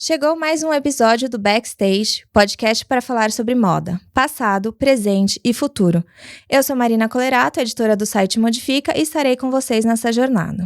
Chegou mais um episódio do Backstage, podcast para falar sobre moda, passado, presente e futuro. Eu sou Marina Colerato, editora do site Modifica, e estarei com vocês nessa jornada.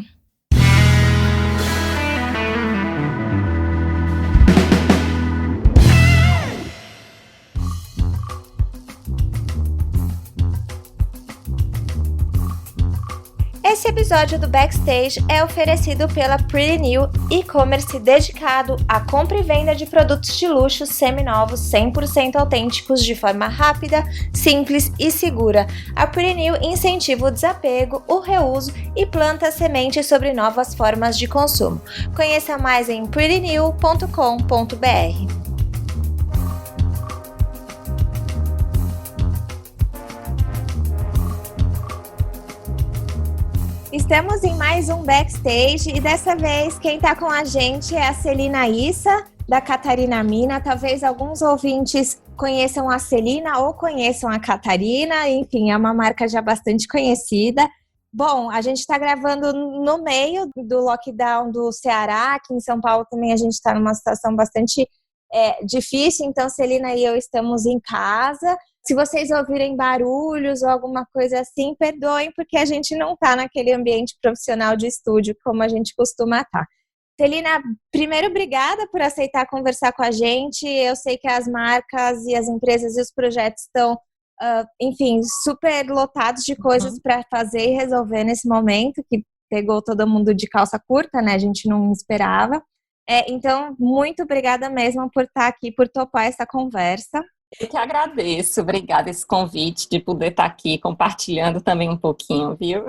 Esse episódio do Backstage é oferecido pela Pretty New, e-commerce dedicado à compra e venda de produtos de luxo seminovos 100% autênticos de forma rápida, simples e segura. A Pretty New incentiva o desapego, o reuso e planta sementes sobre novas formas de consumo. Conheça mais em prettynew.com.br. Estamos em mais um Backstage e dessa vez quem está com a gente é a Celina Issa, da Catarina Mina. Talvez alguns ouvintes conheçam a Celina ou conheçam a Catarina, enfim, é uma marca já bastante conhecida. Bom, a gente está gravando no meio do lockdown do Ceará, aqui em São Paulo também a gente está numa situação bastante difícil, então Celina e eu estamos em casa. Se vocês ouvirem barulhos ou alguma coisa assim, perdoem, porque a gente não está naquele ambiente profissional de estúdio como a gente costuma estar. Celina, primeiro, obrigada por aceitar conversar com a gente. Eu sei que as marcas e as empresas e os projetos estão, enfim, super lotados de coisas para fazer e resolver nesse momento, que pegou todo mundo de calça curta, né? A gente não esperava. Então, muito obrigada mesmo por estar aqui, por topar essa conversa. Eu que agradeço, obrigada esse convite de poder estar aqui compartilhando também um pouquinho, viu?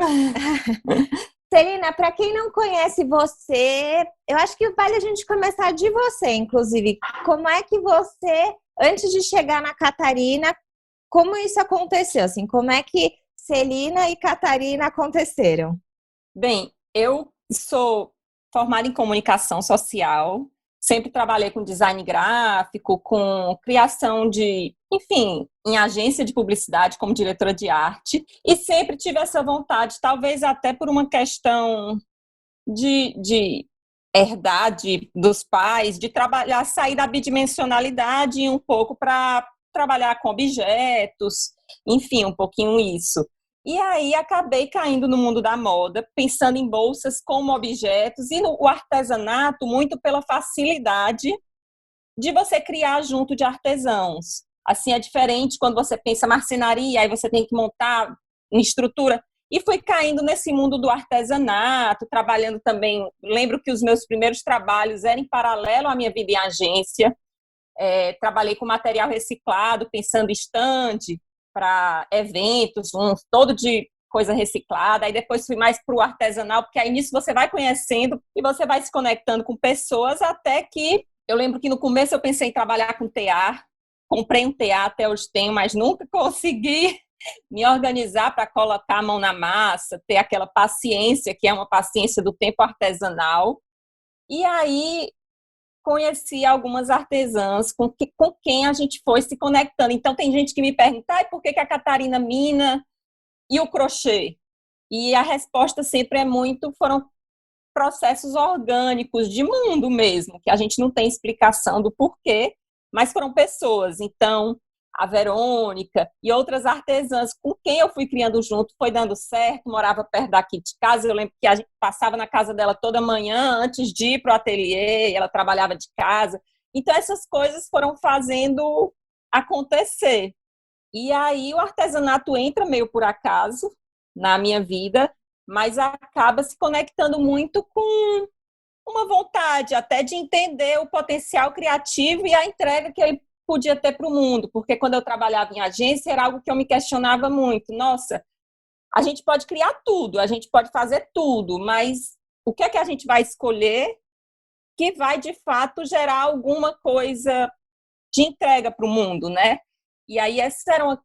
Celina, para quem não conhece você, eu acho que vale a gente começar de você, inclusive. Como é que você, antes de chegar na Catarina, como isso aconteceu? Assim, como é que Celina e Catarina aconteceram? Bem, eu sou formada em comunicação social, sempre trabalhei com design gráfico, com criação de, enfim, em agência de publicidade como diretora de arte, e sempre tive essa vontade, talvez até por uma questão de herdade dos pais, de trabalhar, sair da bidimensionalidade e um pouco para trabalhar com objetos, enfim, um pouquinho isso. E aí acabei caindo no mundo da moda, pensando em bolsas como objetos e no artesanato muito pela facilidade de você criar junto de artesãos. Assim, é diferente quando você pensa marcenaria, aí você tem que montar uma estrutura. E fui caindo nesse mundo do artesanato, trabalhando também. Lembro que os meus primeiros trabalhos eram em paralelo à minha vida em agência. Trabalhei com material reciclado, pensando em stand para eventos, todo de coisa reciclada. Aí depois fui mais para o artesanal, porque aí nisso você vai conhecendo e você vai se conectando com pessoas, até que eu lembro que no começo eu pensei em trabalhar com tear. Comprei um tear, até hoje tenho, mas nunca consegui me organizar para colocar a mão na massa, ter aquela paciência, que é uma paciência do tempo artesanal. E aí conheci algumas artesãs com quem a gente foi se conectando. Então, tem gente que me pergunta, por que a Catarina Mina e o crochê? E a resposta sempre foram processos orgânicos de mundo mesmo, que a gente não tem explicação do porquê, mas foram pessoas. Então, a Verônica e outras artesãs com quem eu fui criando junto, foi dando certo, morava perto daqui de casa. Eu lembro que a gente passava na casa dela toda manhã antes de ir para o ateliê, ela trabalhava de casa. Então, essas coisas foram fazendo acontecer. E aí o artesanato entra meio por acaso na minha vida, mas acaba se conectando muito com uma vontade até de entender o potencial criativo e a entrega que ele podia ter para o mundo, porque quando eu trabalhava em agência era algo que eu me questionava muito. Nossa, a gente pode criar tudo, a gente pode fazer tudo, mas o que é que a gente vai escolher que vai, de fato, gerar alguma coisa de entrega para o mundo, né? E aí,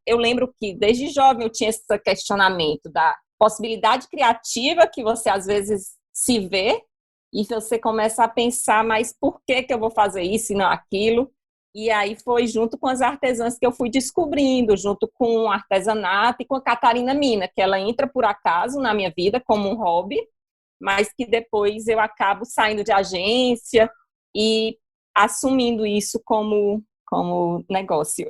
eu lembro que desde jovem eu tinha esse questionamento da possibilidade criativa que você, às vezes, se vê, e você começa a pensar, mas por que eu vou fazer isso e não aquilo? E aí foi junto com as artesãs que eu fui descobrindo, junto com o artesanato e com a Catarina Mina, que ela entra por acaso na minha vida como um hobby, mas que depois eu acabo saindo de agência e assumindo isso como negócio.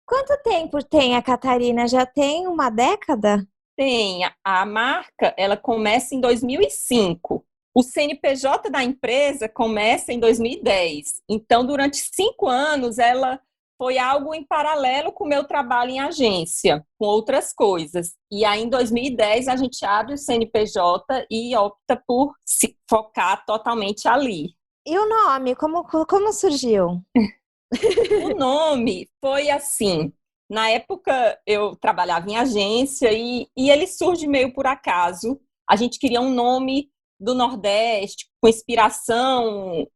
Quanto tempo tem a Catarina? Já tem uma década? Tem, a marca, ela começa em 2005. O CNPJ da empresa começa em 2010. Então, durante 5 anos, ela foi algo em paralelo com o meu trabalho em agência, com outras coisas. E aí, em 2010, a gente abre o CNPJ e opta por se focar totalmente ali. E o nome, como surgiu? O nome foi assim. Na época, eu trabalhava em agência e ele surge meio por acaso. A gente queria um nome do Nordeste, com inspiração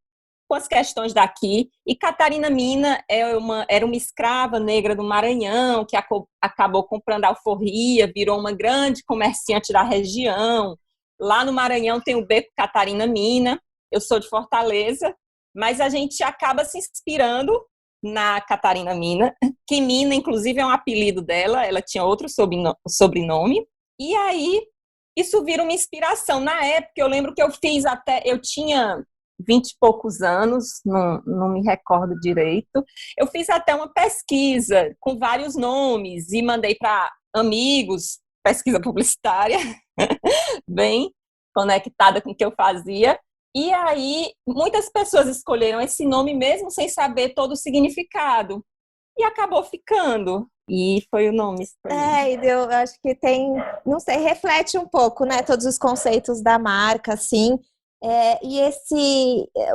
com as questões daqui. E Catarina Mina era uma escrava negra do Maranhão, que acabou comprando alforria, virou uma grande comerciante da região. Lá no Maranhão tem o Beco Catarina Mina. Eu sou de Fortaleza, mas a gente acaba se inspirando na Catarina Mina, que Mina, inclusive, é um apelido dela, ela tinha outro sobrenome, e aí isso vira uma inspiração. Na época, eu lembro que eu tinha 20 e poucos anos, não me recordo direito, eu fiz até uma pesquisa com vários nomes e mandei para amigos, pesquisa publicitária, bem conectada com o que eu fazia. E aí, muitas pessoas escolheram esse nome mesmo sem saber todo o significado. E acabou ficando. E foi o nome. Eu acho que tem, não sei, reflete um pouco, né, todos os conceitos da marca, assim.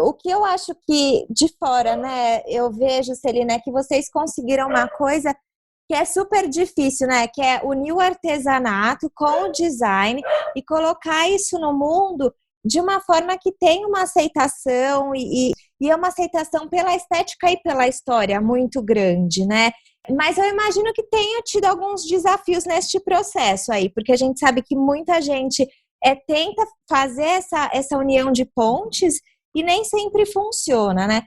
O que eu acho que de fora, né, eu vejo, Celina, é que vocês conseguiram uma coisa que é super difícil, né, que é unir o artesanato com o design e colocar isso no mundo de uma forma que tem uma aceitação e é uma aceitação pela estética e pela história muito grande, né? Mas eu imagino que tenha tido alguns desafios neste processo aí, porque a gente sabe que muita gente tenta fazer essa união de pontes e nem sempre funciona, né?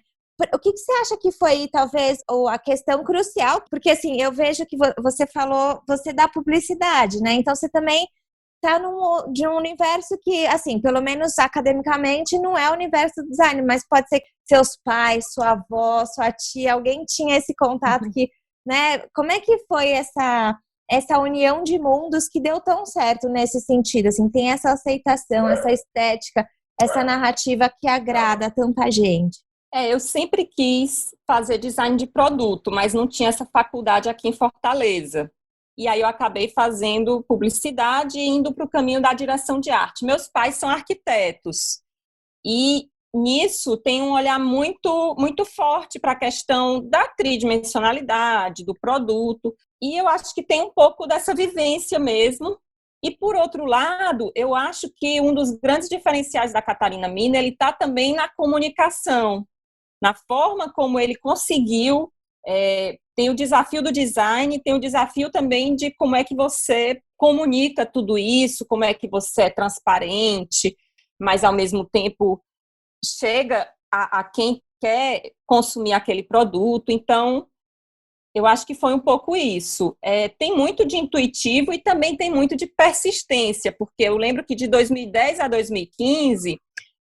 O que você acha que foi, talvez, ou a questão crucial? Porque, assim, eu vejo que você falou, você dá publicidade, né? Então, você também está de um universo que, assim, pelo menos academicamente, não é o universo do design, mas pode ser que seus pais, sua avó, sua tia, alguém tinha esse contato que, né? Como é que foi essa união de mundos que deu tão certo nesse sentido? Assim, tem essa aceitação, essa estética, essa narrativa que agrada tanta gente. Eu sempre quis fazer design de produto, mas não tinha essa faculdade aqui em Fortaleza. E aí eu acabei fazendo publicidade e indo para o caminho da direção de arte. Meus pais são arquitetos e nisso tem um olhar muito, muito forte para a questão da tridimensionalidade, do produto. E eu acho que tem um pouco dessa vivência mesmo. E, por outro lado, eu acho que um dos grandes diferenciais da Catarina Mina, ele está também na comunicação, na forma como ele conseguiu. Tem o desafio do design, tem o desafio também de como é que você comunica tudo isso, como é que você é transparente, mas ao mesmo tempo chega a quem quer consumir aquele produto. Então, eu acho que foi um pouco isso. Tem muito de intuitivo e também tem muito de persistência, porque eu lembro que de 2010 a 2015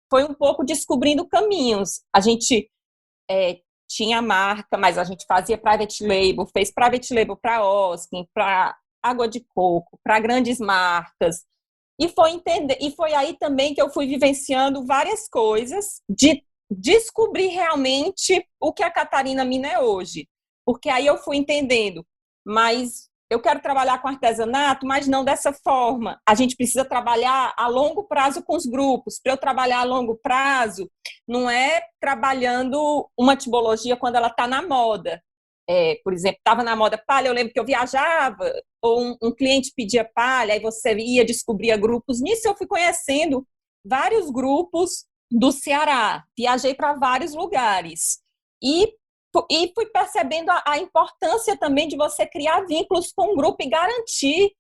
foi um pouco descobrindo caminhos. A gente tinha marca, mas a gente fazia private label, fez private label para Oscar, para Água de Coco, para grandes marcas. E foi aí também que eu fui vivenciando várias coisas, de descobrir realmente o que a Catarina Mina é hoje. Porque aí eu fui entendendo, mas eu quero trabalhar com artesanato, mas não dessa forma. A gente precisa trabalhar a longo prazo com os grupos. Para eu trabalhar a longo prazo, não é trabalhando uma tipologia quando ela está na moda. Por exemplo, estava na moda palha, eu lembro que eu viajava, ou um cliente pedia palha, aí você ia, descobria grupos. Nisso eu fui conhecendo vários grupos do Ceará. Viajei para vários lugares. E fui percebendo a importância também de você criar vínculos com o grupo e garantir,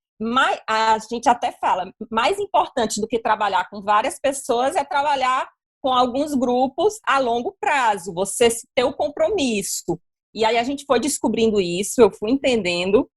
a gente até fala, mais importante do que trabalhar com várias pessoas é trabalhar com alguns grupos a longo prazo, você ter o compromisso. E aí a gente foi descobrindo isso, eu fui entendendo.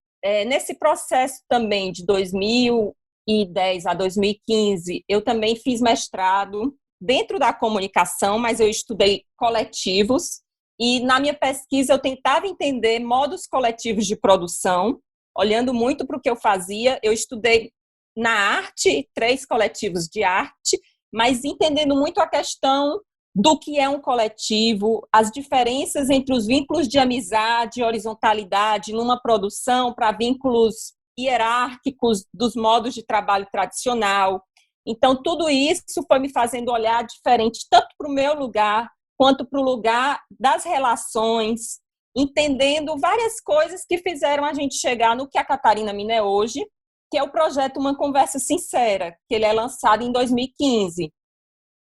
Nesse processo também de 2010 a 2015, eu também fiz mestrado dentro da comunicação, mas eu estudei coletivos e na minha pesquisa eu tentava entender modos coletivos de produção, olhando muito para o que eu fazia. Eu estudei na arte, 3 coletivos de arte, mas entendendo muito a questão do que é um coletivo, as diferenças entre os vínculos de amizade e horizontalidade numa produção para vínculos hierárquicos dos modos de trabalho tradicional. Então, tudo isso foi me fazendo olhar diferente, tanto para o meu lugar, quanto para o lugar das relações, entendendo várias coisas que fizeram a gente chegar no que a Catarina Mina é hoje, que é o projeto Uma Conversa Sincera, que ele é lançado em 2015.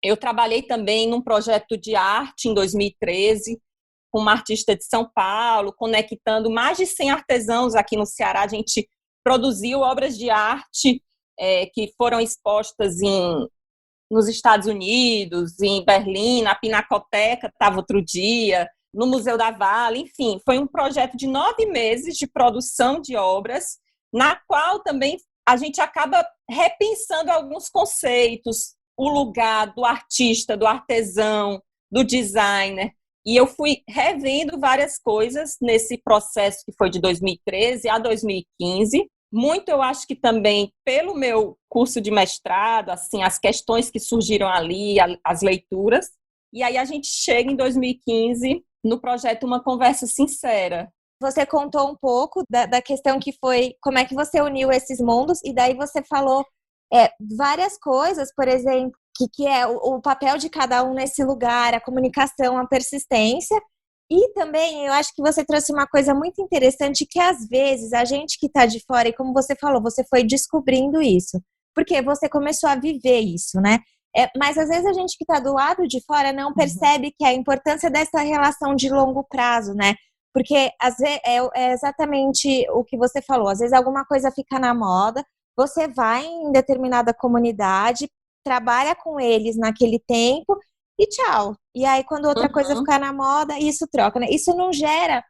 Eu trabalhei também num projeto de arte em 2013, com uma artista de São Paulo, conectando mais de 100 artesãos aqui no Ceará. A gente produziu obras de arte que foram expostas nos Estados Unidos, em Berlim, na Pinacoteca, estava outro dia, no Museu da Vale, enfim. Foi um projeto de 9 meses de produção de obras, na qual também a gente acaba repensando alguns conceitos, o lugar do artista, do artesão, do designer. E eu fui revendo várias coisas nesse processo que foi de 2013 a 2015. Muito, eu acho que também pelo meu curso de mestrado, assim, as questões que surgiram ali, as leituras. E aí a gente chega em 2015 no projeto Uma Conversa Sincera. Você contou um pouco da questão que foi como é que você uniu esses mundos, e daí você falou várias coisas, por exemplo, que é o papel de cada um nesse lugar, a comunicação, a persistência. E também eu acho que você trouxe uma coisa muito interessante, que às vezes a gente que está de fora, e como você falou, você foi descobrindo isso, porque você começou a viver isso, né? Mas às vezes a gente que está do lado de fora não percebe que a importância dessa relação de longo prazo, né? Porque às vezes é exatamente o que você falou, às vezes alguma coisa fica na moda, você vai em determinada comunidade, trabalha com eles naquele tempo e tchau. E aí, quando outra coisa ficar na moda, isso troca, né? Isso não gera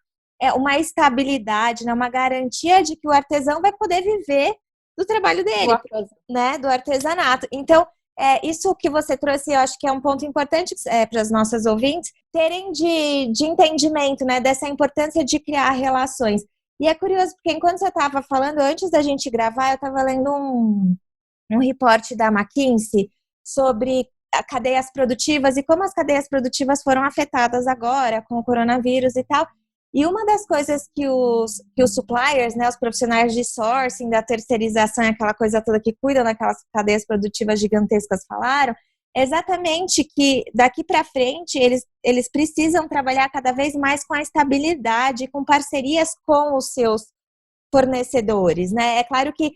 uma estabilidade, né? Uma garantia de que o artesão vai poder viver do trabalho dele, né? Do artesanato. Então, isso que você trouxe, eu acho que é um ponto importante para as nossas ouvintes terem de entendimento, né? Dessa importância de criar relações. E é curioso, porque enquanto você estava falando, antes da gente gravar, eu estava lendo um reporte da McKinsey sobre cadeias produtivas e como as cadeias produtivas foram afetadas agora com o coronavírus e tal. E uma das coisas que os suppliers, né, os profissionais de sourcing, da terceirização, aquela coisa toda que cuidam daquelas cadeias produtivas gigantescas falaram, é exatamente que daqui para frente eles precisam trabalhar cada vez mais com a estabilidade, com parcerias com os seus fornecedores, né? É claro que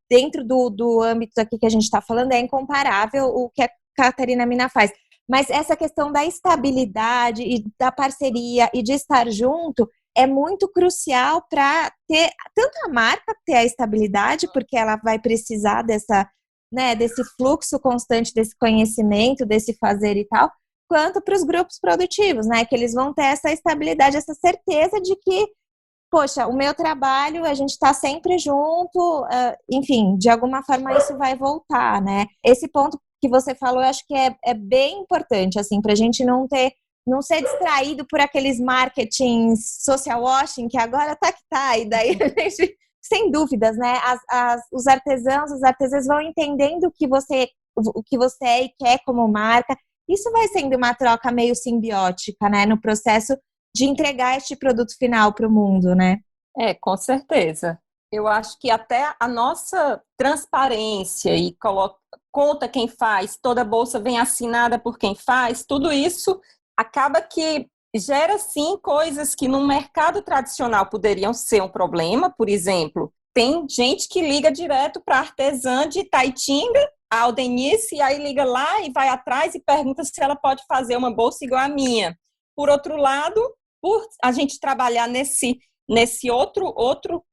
dentro do âmbito aqui que a gente está falando, é incomparável o que a Catarina Mina faz. Mas essa questão da estabilidade e da parceria e de estar junto é muito crucial para ter, tanto a marca ter a estabilidade, porque ela vai precisar desse fluxo constante, desse conhecimento, desse fazer e tal, quanto para os grupos produtivos, né? Que eles vão ter essa estabilidade, essa certeza de que, poxa, o meu trabalho, a gente está sempre junto, enfim, de alguma forma isso vai voltar, né? Esse ponto que você falou, eu acho que é bem importante, assim, para a gente não ser distraído por aqueles marketings social washing, que agora tá que tá, e daí a gente, sem dúvidas, né? Os artesãos, as artesãs vão entendendo o que você é e quer como marca. Isso vai sendo uma troca meio simbiótica, né? No processo de entregar este produto final para o mundo, né? Com certeza. Eu acho que até a nossa transparência e conta quem faz, toda bolsa vem assinada por quem faz, tudo isso acaba que gera, sim, coisas que no mercado tradicional poderiam ser um problema. Por exemplo, tem gente que liga direto para a artesã de Taitinga, a Aldenice, e aí liga lá e vai atrás e pergunta se ela pode fazer uma bolsa igual a minha. Por outro lado, por a gente trabalhar nesse outro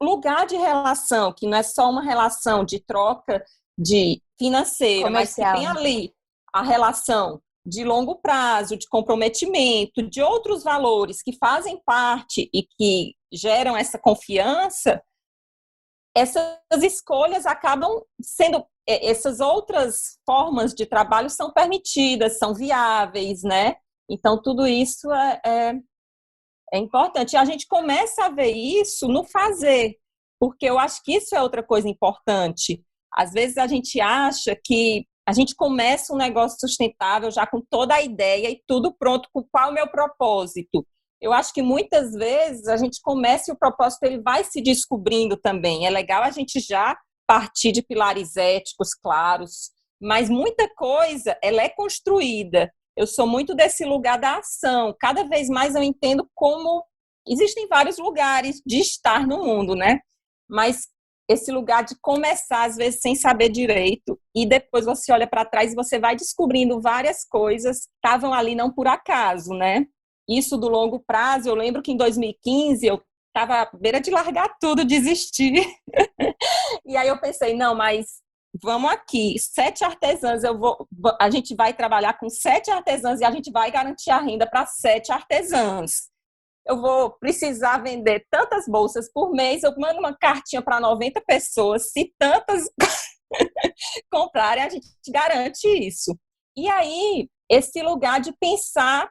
lugar de relação, que não é só uma relação de troca de financeira, comercial, mas que tem ali a relação de longo prazo, de comprometimento, de outros valores que fazem parte e que geram essa confiança, essas escolhas acabam sendo, essas outras formas de trabalho são permitidas, são viáveis, né? Então, tudo isso é importante. A gente começa a ver isso no fazer, porque eu acho que isso é outra coisa importante. Às vezes a gente acha que a gente começa um negócio sustentável já com toda a ideia e tudo pronto, com qual é o meu propósito. Eu acho que muitas vezes a gente começa e o propósito ele vai se descobrindo também. É legal a gente já partir de pilares éticos claros, mas muita coisa ela é construída. Eu sou muito desse lugar da ação. Cada vez mais eu entendo como existem vários lugares de estar no mundo, né? Mas esse lugar de começar, às vezes, sem saber direito, e depois você olha para trás e você vai descobrindo várias coisas que estavam ali não por acaso, né? Isso do longo prazo, eu lembro que em 2015 eu estava à beira de largar tudo, desistir. E aí eu pensei, não, mas vamos aqui, 7 artesãs, a gente vai trabalhar com 7 artesãs e a gente vai garantir a renda para 7 artesãs. Eu vou precisar vender tantas bolsas por mês, eu mando uma cartinha para 90 pessoas, se tantas comprarem, a gente garante isso. E aí, esse lugar de pensar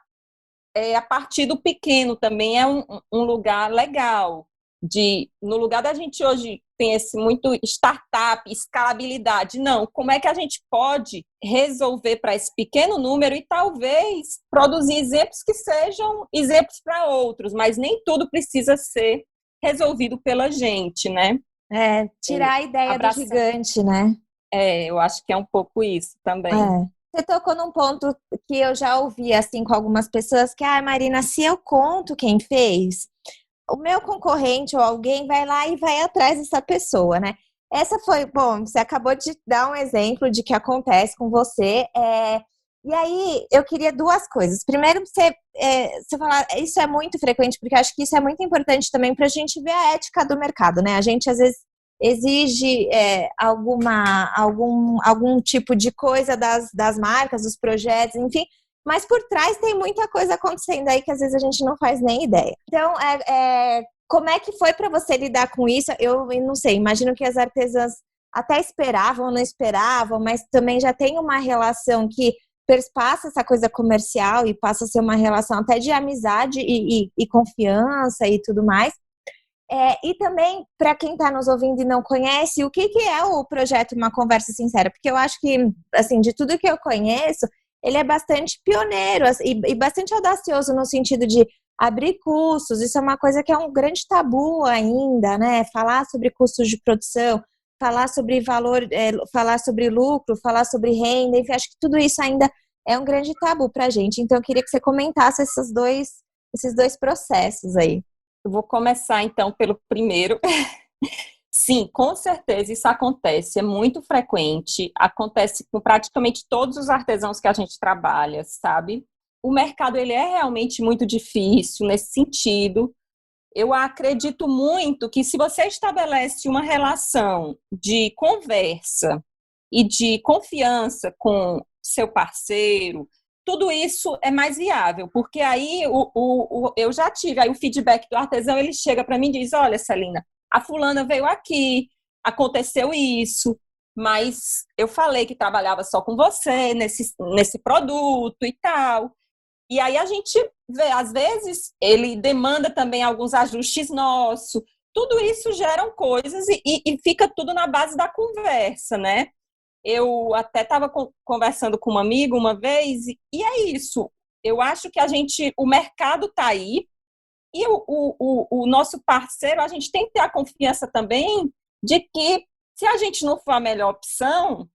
a partir do pequeno também é um lugar legal. No lugar da gente hoje tem esse muito startup, escalabilidade, não, como é que a gente pode resolver para esse pequeno número e talvez produzir exemplos que sejam exemplos para outros, mas nem tudo precisa ser resolvido pela gente, né? Tirar a ideia do gigante, né? Eu acho que é um pouco isso também. Você tocou num ponto que eu já ouvi, assim, com algumas pessoas, que, Marina, se eu conto quem fez, o meu concorrente ou alguém vai lá e vai atrás dessa pessoa, né? Essa foi, bom, você acabou de dar um exemplo de que acontece com você, e aí eu queria 2 coisas. Primeiro, você falar, isso é muito frequente, porque eu acho que isso é muito importante também para a gente ver a ética do mercado, né? A gente, às vezes, exige algum tipo de coisa das marcas, dos projetos, enfim, mas por trás tem muita coisa acontecendo aí que às vezes a gente não faz nem ideia. Então, como é que foi para você lidar com isso? Eu não sei, imagino que as artesãs até esperavam, não esperavam, mas também já tem uma relação que perpassa essa coisa comercial e passa a ser uma relação até de amizade e confiança e tudo mais. E também, para quem está nos ouvindo e não conhece, o que é o projeto Uma Conversa Sincera? Porque eu acho que, assim, de tudo que eu conheço, ele é bastante pioneiro e bastante audacioso no sentido de abrir custos. Isso é uma coisa que é um grande tabu ainda, né? Falar sobre custos de produção, falar sobre valor, falar sobre lucro, falar sobre renda, enfim, acho que tudo isso ainda é um grande tabu para a gente. Então, eu queria que você comentasse esses dois processos aí. Eu vou começar, então, pelo primeiro. Sim, com certeza isso acontece, é muito frequente, acontece com praticamente todos os artesãos que a gente trabalha, sabe? O mercado, ele é realmente muito difícil nesse sentido. Eu acredito muito que se você estabelece uma relação de conversa e de confiança com seu parceiro, tudo isso é mais viável, porque aí eu já tive aí o feedback do artesão, ele chega para mim e diz, olha, Celina, a fulana veio aqui, aconteceu isso, mas eu falei que trabalhava só com você nesse produto e tal. E aí a gente vê, às vezes, ele demanda também alguns ajustes nossos. Tudo isso geram coisas e fica tudo na base da conversa, né? Eu até estava conversando com um amigo uma vez e é isso. Eu acho que o mercado está aí e o nosso parceiro, a gente tem que ter a confiança também de que se a gente não for a melhor opção,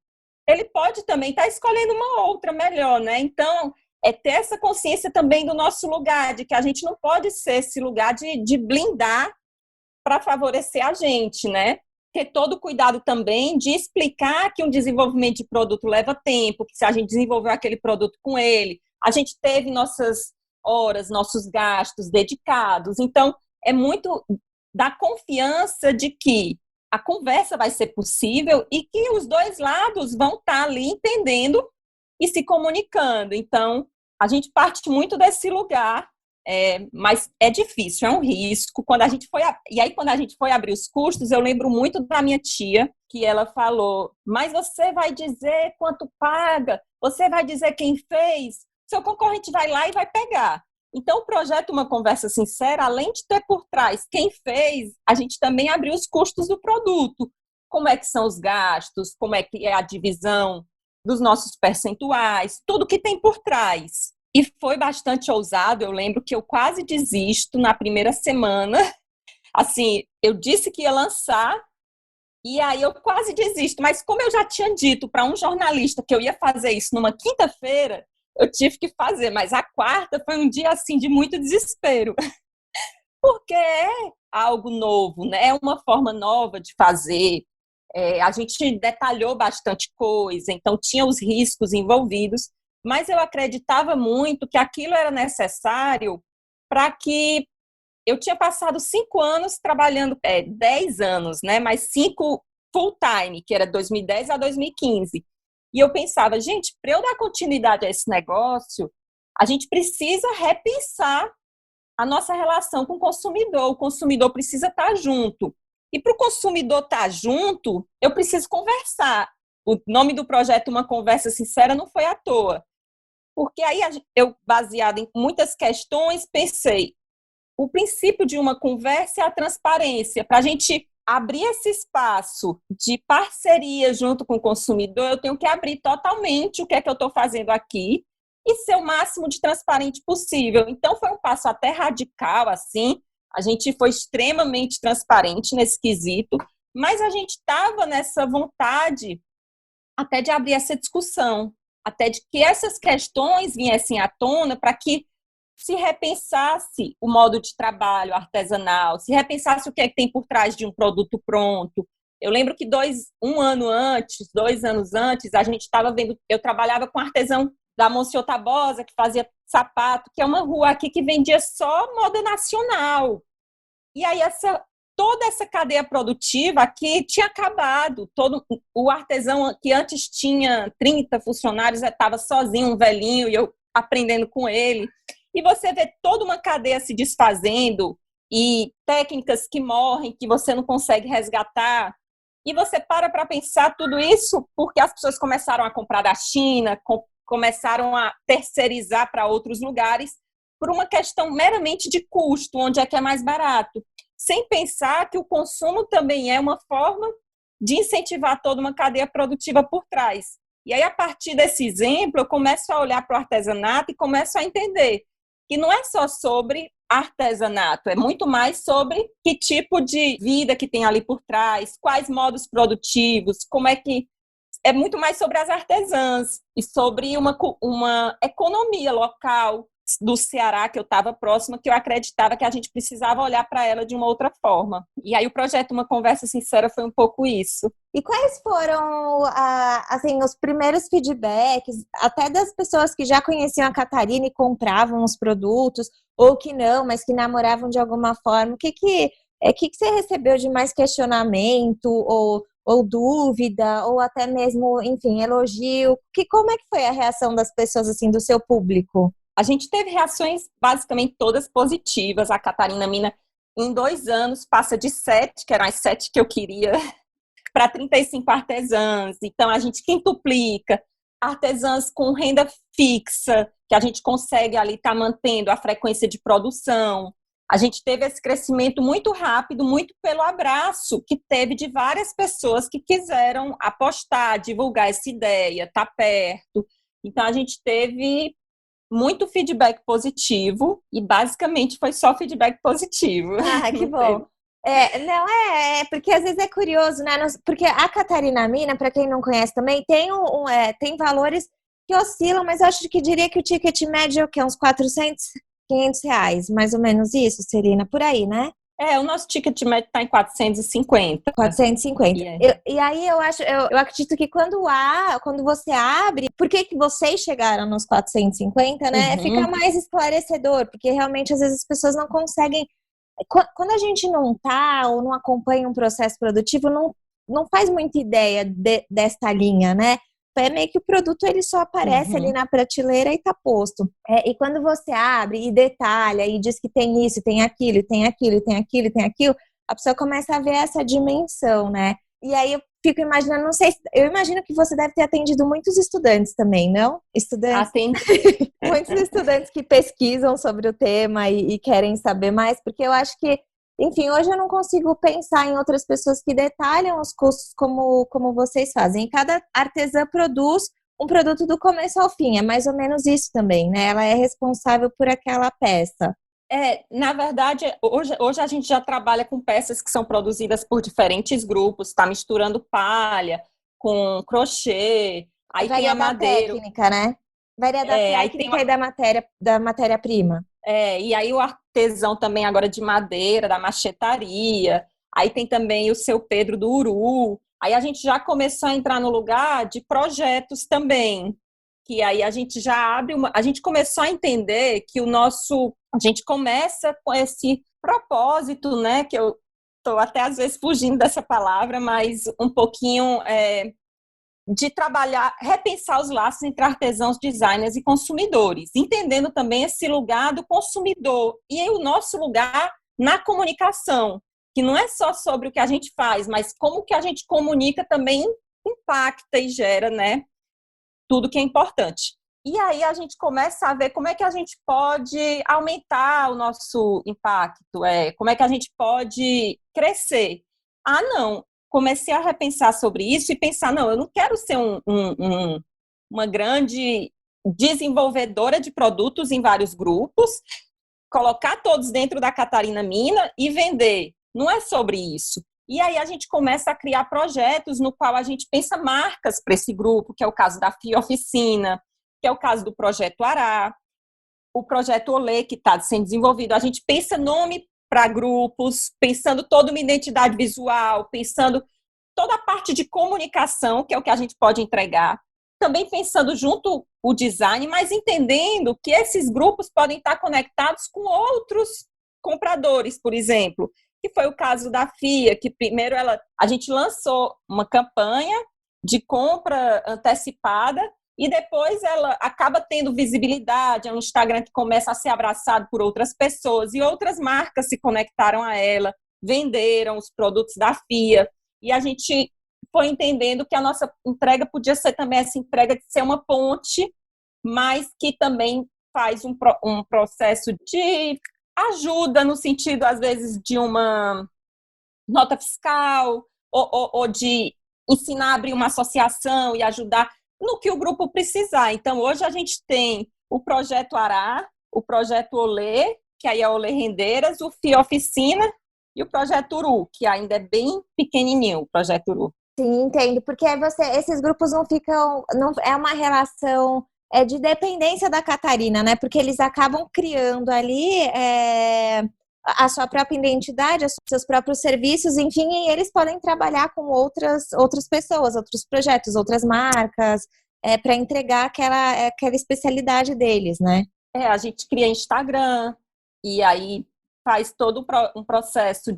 ele pode também estar escolhendo uma outra melhor, né? Então, é ter essa consciência também do nosso lugar, de que a gente não pode ser esse lugar de blindar para favorecer a gente, né? Ter todo o cuidado também de explicar que um desenvolvimento de produto leva tempo, que se a gente desenvolveu aquele produto com ele, a gente teve nossas horas, nossos gastos dedicados. Então, é muito da confiança de que a conversa vai ser possível e que os dois lados vão estar ali entendendo e se comunicando. Então, a gente parte muito desse lugar Mas é difícil, é um risco. E aí, quando a gente foi abrir os custos, eu lembro muito da minha tia, que ela falou, mas você vai dizer quanto paga, você vai dizer quem fez, seu concorrente vai lá e vai pegar. Então, o projeto Uma Conversa Sincera, além de ter por trás quem fez, a gente também abriu os custos do produto. Como é que são os gastos, como é que é a divisão dos nossos percentuais, tudo que tem por trás. E foi bastante ousado, eu lembro que eu quase desisto na primeira semana. Assim, eu disse que ia lançar, e aí eu quase desisto. Mas como eu já tinha dito para um jornalista que eu ia fazer isso numa quinta-feira, eu tive que fazer. Mas a quarta foi um dia, assim, de muito desespero. Porque é algo novo, né? É uma forma nova de fazer. A gente detalhou bastante coisa, então tinha os riscos envolvidos, mas eu acreditava muito que aquilo era necessário para que eu tinha passado 5 anos trabalhando, 10 anos, né? Mas 5 full time, que era 2010 a 2015. E eu pensava, gente, para eu dar continuidade a esse negócio, a gente precisa repensar a nossa relação com o consumidor precisa estar junto. E para o consumidor estar junto, eu preciso conversar. O nome do projeto Uma Conversa Sincera não foi à toa. Porque aí eu, baseada em muitas questões, pensei, o princípio de uma conversa é a transparência. Para a gente abrir esse espaço de parceria junto com o consumidor, eu tenho que abrir totalmente o que é que eu estou fazendo aqui e ser o máximo de transparente possível. Então, foi um passo até radical, assim. A gente foi extremamente transparente nesse quesito, mas a gente estava nessa vontade até de abrir essa discussão, até de que essas questões viessem à tona para que se repensasse o modo de trabalho artesanal, se repensasse o que é que tem por trás de um produto pronto. Eu lembro que 2 anos antes, a gente estava vendo, eu trabalhava com artesão da Monsenhor Tabosa, que fazia sapato, que é uma rua aqui que vendia só moda nacional. E aí toda essa cadeia produtiva aqui tinha acabado. Todo o artesão que antes tinha 30 funcionários estava sozinho, um velhinho, e eu aprendendo com ele. E você vê toda uma cadeia se desfazendo e técnicas que morrem, que você não consegue resgatar. E você para pensar tudo isso porque as pessoas começaram a comprar da China, começaram a terceirizar para outros lugares por uma questão meramente de custo, onde é que é mais barato, sem pensar que o consumo também é uma forma de incentivar toda uma cadeia produtiva por trás. E aí, a partir desse exemplo, eu começo a olhar para o artesanato e começo a entender que não é só sobre artesanato, é muito mais sobre que tipo de vida que tem ali por trás, quais modos produtivos, como é que é muito mais sobre as artesãs e sobre uma economia local do Ceará, que eu estava próxima, que eu acreditava que a gente precisava olhar para ela de uma outra forma. E aí o projeto Uma Conversa Sincera foi um pouco isso. E quais foram, assim, os primeiros feedbacks, até das pessoas que já conheciam a Catarina e compravam os produtos, ou que não, mas que namoravam de alguma forma? O que você recebeu de mais questionamento, ou dúvida, ou até mesmo, enfim, elogio? Como é que foi a reação das pessoas, assim, do seu público? A gente teve reações basicamente todas positivas. A Catarina Mina, em 2 anos, passa de 7, que eram as 7 que eu queria, para 35 artesãs. Então, a gente quintuplica. Artesãs com renda fixa, que a gente consegue ali estar mantendo a frequência de produção. A gente teve esse crescimento muito rápido, muito pelo abraço que teve de várias pessoas que quiseram apostar, divulgar essa ideia, estar perto. Então, a gente teve muito feedback positivo e basicamente foi só feedback positivo. Ah, que bom. Porque às vezes é curioso, né? Porque a Catarina Mina, para quem não conhece também, tem valores que oscilam, mas eu acho que diria que o ticket médio é o quê? Uns 400, 500 reais, mais ou menos isso, Celina, por aí, né? O nosso ticket médio está em 450. 450. E aí eu acredito que quando você abre, por que vocês chegaram nos 450, né? Uhum. Fica mais esclarecedor, porque realmente às vezes as pessoas não conseguem. Quando a gente não tá ou não acompanha um processo produtivo, não faz muita ideia desta linha, né? pé, meio que o produto ele só aparece ali na prateleira e tá posto. E quando você abre e detalha e diz que tem isso, tem aquilo, tem aquilo, tem aquilo, tem aquilo, a pessoa começa a ver essa dimensão, né? E aí eu fico imaginando, não sei, eu imagino que você deve ter atendido muitos estudantes também, não? Estudantes? Atendi. Muitos estudantes que pesquisam sobre o tema e querem saber mais, porque eu acho que, enfim, hoje eu não consigo pensar em outras pessoas que detalham os custos como vocês fazem. E cada artesã produz um produto do começo ao fim, é mais ou menos isso também, né? Ela é responsável por aquela peça. Na verdade, hoje a gente já trabalha com peças que são produzidas por diferentes grupos, está misturando palha com crochê, aí tem Varia a da madeira, técnica, né? Varia da aí tem técnica e da matéria-prima. e aí o artesão também agora de madeira, da machetaria, aí tem também o seu Pedro do Uru, aí a gente já começou a entrar no lugar de projetos também, que aí a gente já a gente começou a entender que a gente começa com esse propósito, né, que eu estou até às vezes fugindo dessa palavra, mas um pouquinho de trabalhar, repensar os laços entre artesãos, designers e consumidores, entendendo também esse lugar do consumidor e aí o nosso lugar na comunicação, que não é só sobre o que a gente faz, mas como que a gente comunica também impacta e gera, né, tudo que é importante. E aí a gente começa a ver como é que a gente pode aumentar o nosso impacto, como é que a gente pode crescer. Não, comecei a repensar sobre isso e pensar, não, eu não quero ser uma grande desenvolvedora de produtos em vários grupos, colocar todos dentro da Catarina Mina e vender. Não é sobre isso. E aí a gente começa a criar projetos no qual a gente pensa marcas para esse grupo, que é o caso da FIA Oficina, que é o caso do Projeto Ará, o Projeto Olê, que está sendo desenvolvido. A gente pensa nome para grupos, pensando toda uma identidade visual, pensando toda a parte de comunicação, que é o que a gente pode entregar. Também pensando junto o design, mas entendendo que esses grupos podem estar conectados com outros compradores, por exemplo, que foi o caso da FIA, que primeiro a gente lançou uma campanha de compra antecipada e depois ela acaba tendo visibilidade, é um Instagram que começa a ser abraçado por outras pessoas e outras marcas se conectaram a ela, venderam os produtos da FIA e a gente foi entendendo que a nossa entrega podia ser também essa entrega de ser uma ponte, mas que também faz um processo de ajuda no sentido, às vezes, de uma nota fiscal ou de ensinar a abrir uma associação e ajudar no que o grupo precisar. Então, hoje a gente tem o Projeto Ará, o Projeto Olê, que aí é Olê Rendeiras, o FIA Oficina e o Projeto Uru, que ainda é bem pequenininho, o Projeto Uru. Sim, entendo, porque esses grupos não ficam, não é uma relação de dependência da Catarina, né? Porque eles acabam criando ali a sua própria identidade, os seus próprios serviços, enfim, e eles podem trabalhar com outras pessoas, outros projetos, outras marcas, para entregar aquela especialidade deles, né? A gente cria Instagram e aí faz todo um processo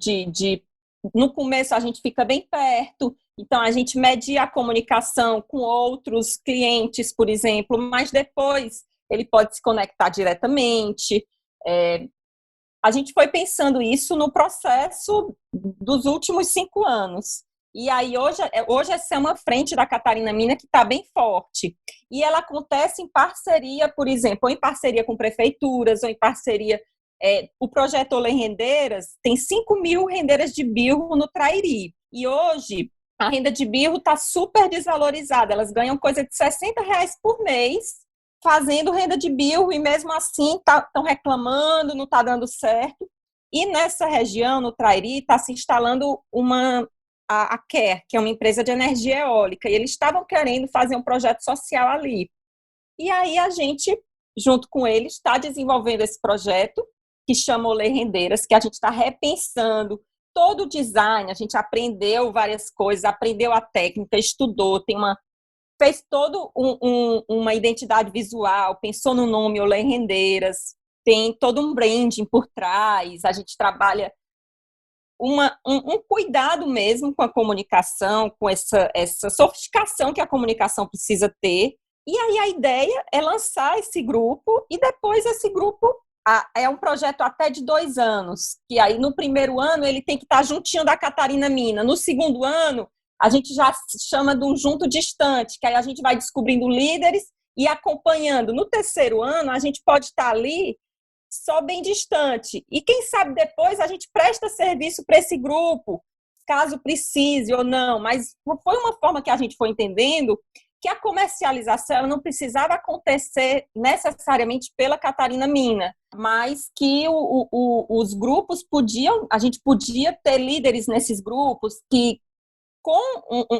no começo a gente fica bem perto, então a gente media a comunicação com outros clientes, por exemplo, mas depois ele pode se conectar diretamente. A gente foi pensando isso no processo dos últimos 5 anos. E aí hoje essa é uma frente da Catarina Mina que está bem forte. E ela acontece em parceria, por exemplo, ou em parceria com prefeituras, ou em parceria... o projeto Olê Rendeiras tem 5.000 rendeiras de birro no Trairi. E hoje a renda de birro está super desvalorizada. Elas ganham coisa de R$60 por mês fazendo renda de birro e mesmo assim estão reclamando, não está dando certo. E nessa região, no Trairi, está se instalando a Care, que é uma empresa de energia eólica, e eles estavam querendo fazer um projeto social ali. E aí a gente, junto com eles, está desenvolvendo esse projeto, que chama Olê Rendeiras, que a gente está repensando todo o design, a gente aprendeu várias coisas, aprendeu a técnica, estudou, fez todo uma identidade visual, pensou no nome Olê Rendeiras, tem todo um branding por trás, a gente trabalha um cuidado mesmo com a comunicação, com essa sofisticação que a comunicação precisa ter. E aí a ideia é lançar esse grupo, e depois esse grupo é um projeto até de 2 anos, que aí no primeiro ano ele tem que estar juntinho da Catarina Mina. No segundo ano, a gente já chama de um junto distante, que aí a gente vai descobrindo líderes e acompanhando. No terceiro ano, a gente pode estar ali só bem distante. E quem sabe depois a gente presta serviço para esse grupo, caso precise ou não. Mas foi uma forma que a gente foi entendendo que a comercialização ela não precisava acontecer necessariamente pela Catarina Mina, mas que os grupos podiam, a gente podia ter líderes nesses grupos que, com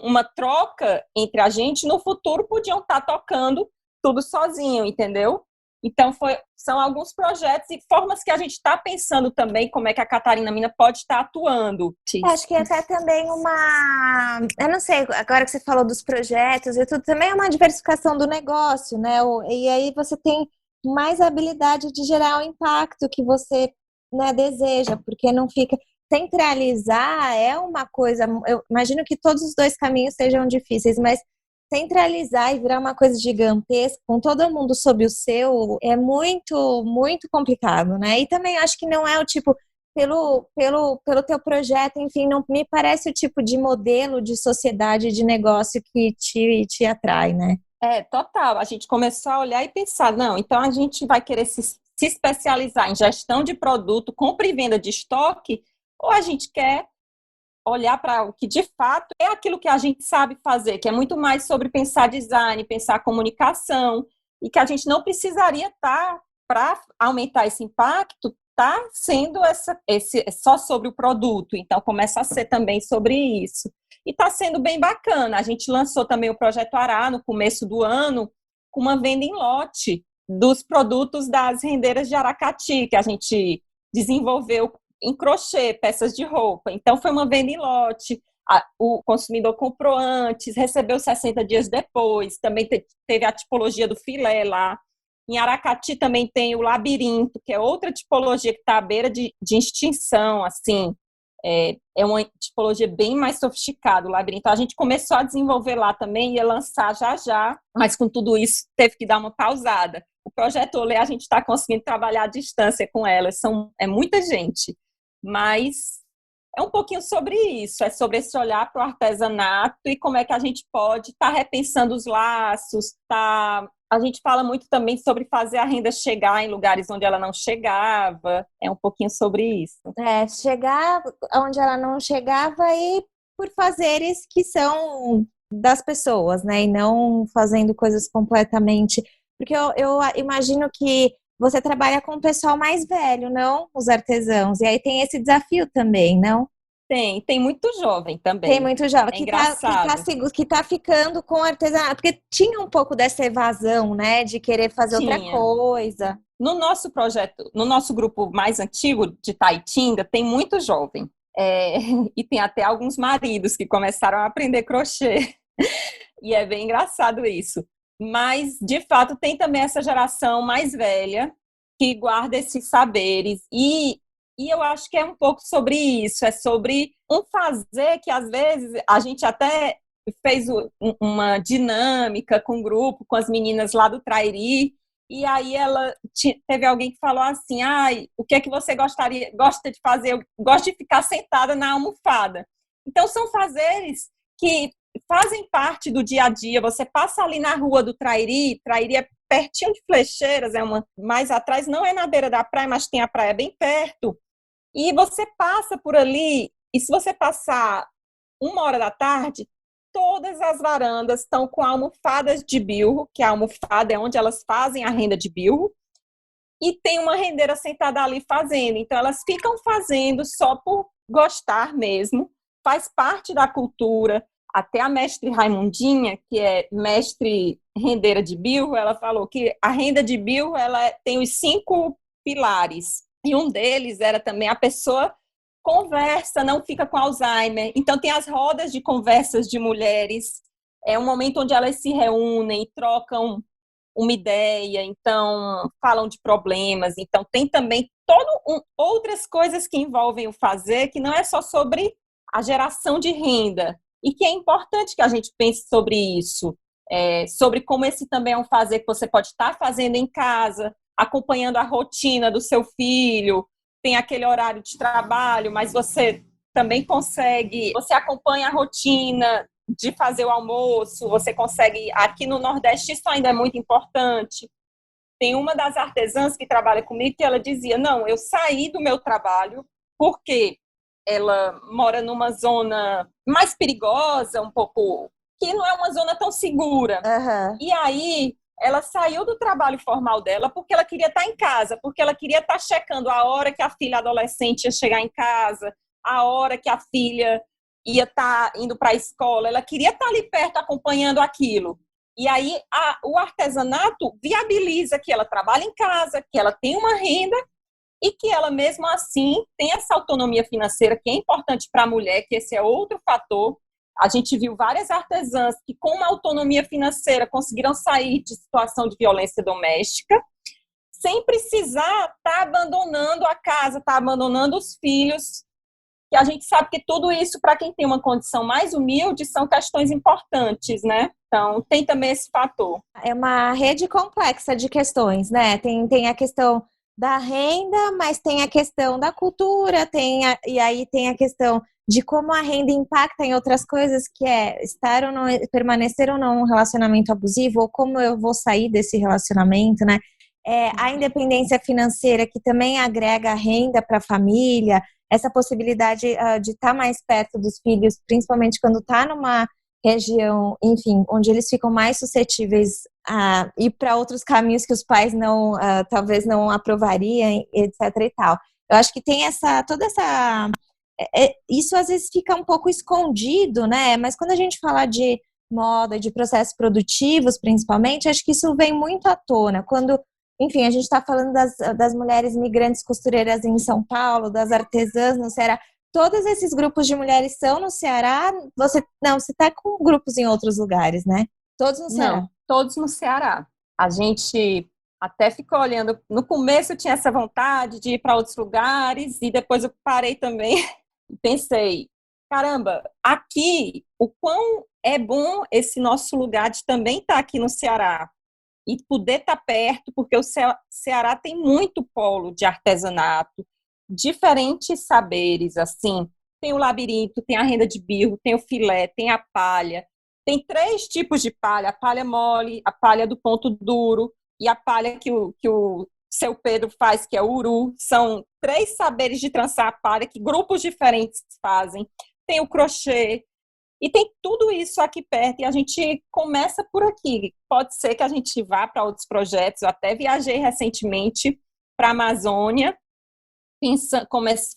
uma troca entre a gente, no futuro podiam estar tocando tudo sozinho, entendeu? Então, são alguns projetos e formas que a gente está pensando também como é que a Catarina Mina pode estar atuando. Acho que até também eu não sei, agora que você falou dos projetos e tudo, também é uma diversificação do negócio, né? E aí você tem mais habilidade de gerar o impacto que você, né, deseja, porque não fica... Centralizar é uma coisa, eu imagino que todos os dois caminhos sejam difíceis, mas centralizar e virar uma coisa gigantesca, com todo mundo sob o seu, é muito, muito complicado, né? E também acho que não é o tipo, pelo teu projeto, enfim, não me parece o tipo de modelo de sociedade, de negócio que te atrai, né? Total. A gente começou a olhar e pensar, não, então a gente vai querer se especializar em gestão de produto, compra e venda de estoque, ou a gente quer olhar para o que de fato é aquilo que a gente sabe fazer, que é muito mais sobre pensar design, pensar comunicação, e que a gente não precisaria estar, para aumentar esse impacto, tá sendo só sobre o produto. Então começa a ser também sobre isso. E está sendo bem bacana. A gente lançou também o Projeto Ará no começo do ano, com uma venda em lote dos produtos das rendeiras de Aracati, que a gente desenvolveu em crochê, peças de roupa. Então, foi uma venda em lote, o consumidor comprou antes, recebeu 60 dias depois, também teve a tipologia do filé lá. Em Aracati também tem o labirinto, que é outra tipologia que está à beira de extinção, assim, é uma tipologia bem mais sofisticada, o labirinto. Então, a gente começou a desenvolver lá também, ia lançar já, mas com tudo isso teve que dar uma pausada. O Projeto Olê, a gente está conseguindo trabalhar à distância com elas, é muita gente. Mas é um pouquinho sobre isso, é sobre esse olhar para o artesanato e como é que a gente pode estar repensando os laços, A gente fala muito também sobre fazer a renda chegar em lugares onde ela não chegava, é um pouquinho sobre isso. Chegar onde ela não chegava e por fazeres que são das pessoas, né, e não fazendo coisas completamente... Porque eu imagino que você trabalha com o pessoal mais velho, não? Os artesãos. E aí tem esse desafio também, não? Tem muito jovem também. Tem muito jovem que tá ficando com artesanato. Porque tinha um pouco dessa evasão, né? De querer fazer outra coisa. No nosso projeto, no nosso grupo mais antigo de Taitinga, tem muito jovem. E tem até alguns maridos que começaram a aprender crochê. E é bem engraçado isso. Mas, de fato, tem também essa geração mais velha que guarda esses saberes. E eu acho que é um pouco sobre isso, é sobre um fazer que, às vezes, a gente até fez uma dinâmica com o grupo, com as meninas lá do Trairi, e aí teve alguém que falou assim, o que é que você gosta de fazer? Eu gosto de ficar sentada na almofada. Então, são fazeres que fazem parte do dia a dia. Você passa ali na rua do Trairi é pertinho de Flecheiras, mais atrás, não é na beira da praia, mas tem a praia bem perto, e você passa por ali, e se você passar 1h da tarde, todas as varandas estão com almofadas de bilro, que a almofada é onde elas fazem a renda de bilro, e tem uma rendeira sentada ali fazendo. Então, elas ficam fazendo só por gostar mesmo, faz parte da cultura. Até a mestre Raimundinha, que é mestre rendeira de bilro, ela falou que a renda de bilro ela tem os 5 pilares. E um deles era também a pessoa conversa, não fica com Alzheimer. Então, tem as rodas de conversas de mulheres. É um momento onde elas se reúnem, trocam uma ideia, então falam de problemas, então tem também outras coisas que envolvem o fazer, que não é só sobre a geração de renda, e que é importante que a gente pense sobre isso, sobre como esse também é um fazer que você pode estar fazendo em casa, acompanhando a rotina do seu filho, tem aquele horário de trabalho, mas você também consegue, você acompanha a rotina de fazer o almoço, você consegue, aqui no Nordeste isso ainda é muito importante. Tem uma das artesãs que trabalha comigo que ela dizia, não, eu saí do meu trabalho porque ela mora numa zona mais perigosa, um pouco, que não é uma zona tão segura. Uhum. E aí ela saiu do trabalho formal dela porque ela queria estar em casa, porque ela queria estar checando a hora que a filha adolescente ia chegar em casa, a hora que a filha ia estar indo para a escola, ela queria estar ali perto acompanhando aquilo. E aí o artesanato viabiliza que ela trabalhe em casa, que ela tenha uma renda e que ela mesmo assim tem essa autonomia financeira que é importante para a mulher, que esse é outro fator. A gente viu várias artesãs que com uma autonomia financeira conseguiram sair de situação de violência doméstica sem precisar estar abandonando a casa, estar abandonando os filhos, que a gente sabe que tudo isso, para quem tem uma condição mais humilde, são questões importantes, né? Então, tem também esse fator. É uma rede complexa de questões, né? Tem a questão da renda, mas tem a questão da cultura, e aí tem a questão de como a renda impacta em outras coisas, que é estar ou não, permanecer ou não um relacionamento abusivo, ou como eu vou sair desse relacionamento, né? A independência financeira, que também agrega renda para a família, essa possibilidade de estar mais perto dos filhos, principalmente quando está numa região, enfim, onde eles ficam mais suscetíveis a ir para outros caminhos que os pais não, talvez não aprovariam, etc e tal. Eu acho que tem toda essa... isso às vezes fica um pouco escondido, né? Mas quando a gente fala de moda, de processos produtivos, principalmente, acho que isso vem muito à tona. Quando, enfim, a gente está falando das mulheres migrantes costureiras em São Paulo, das artesãs no Ceará. Todos esses grupos de mulheres são no Ceará? Você está com grupos em outros lugares, né? Todos no Ceará? Não, todos no Ceará. A gente até ficou olhando. No começo eu tinha essa vontade de ir para outros lugares e depois eu parei também e pensei, caramba, aqui o quão é bom esse nosso lugar de também estar aqui no Ceará e poder estar perto, porque o Ceará tem muito polo de artesanato, diferentes saberes, assim, tem o labirinto, tem a renda de birro, tem o filé, tem a palha, tem 3 tipos de palha, a palha mole, a palha do ponto duro e a palha que o seu Pedro faz, que é o uru. São 3 saberes de trançar a palha que grupos diferentes fazem. Tem o crochê, e tem tudo isso aqui perto, e a gente começa por aqui. Pode ser que a gente vá para outros projetos. Eu até viajei recentemente para a Amazônia,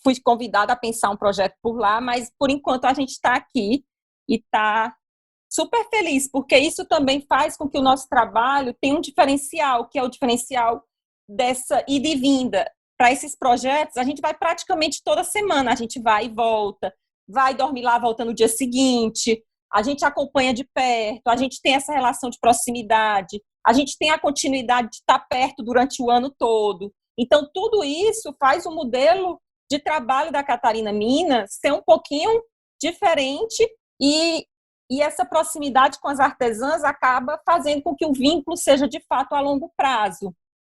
fui convidada a pensar um projeto por lá, mas por enquanto a gente está aqui e está super feliz, porque isso também faz com que o nosso trabalho tenha um diferencial, que é o diferencial dessa ida e vinda. Para esses projetos, a gente vai praticamente toda semana, a gente vai e volta, vai dormir lá, volta no dia seguinte, a gente acompanha de perto, a gente tem essa relação de proximidade, a gente tem a continuidade de estar perto durante o ano todo. Então, tudo isso faz o modelo de trabalho da Catarina Minas ser um pouquinho diferente e essa proximidade com as artesãs acaba fazendo com que o vínculo seja, de fato, a longo prazo.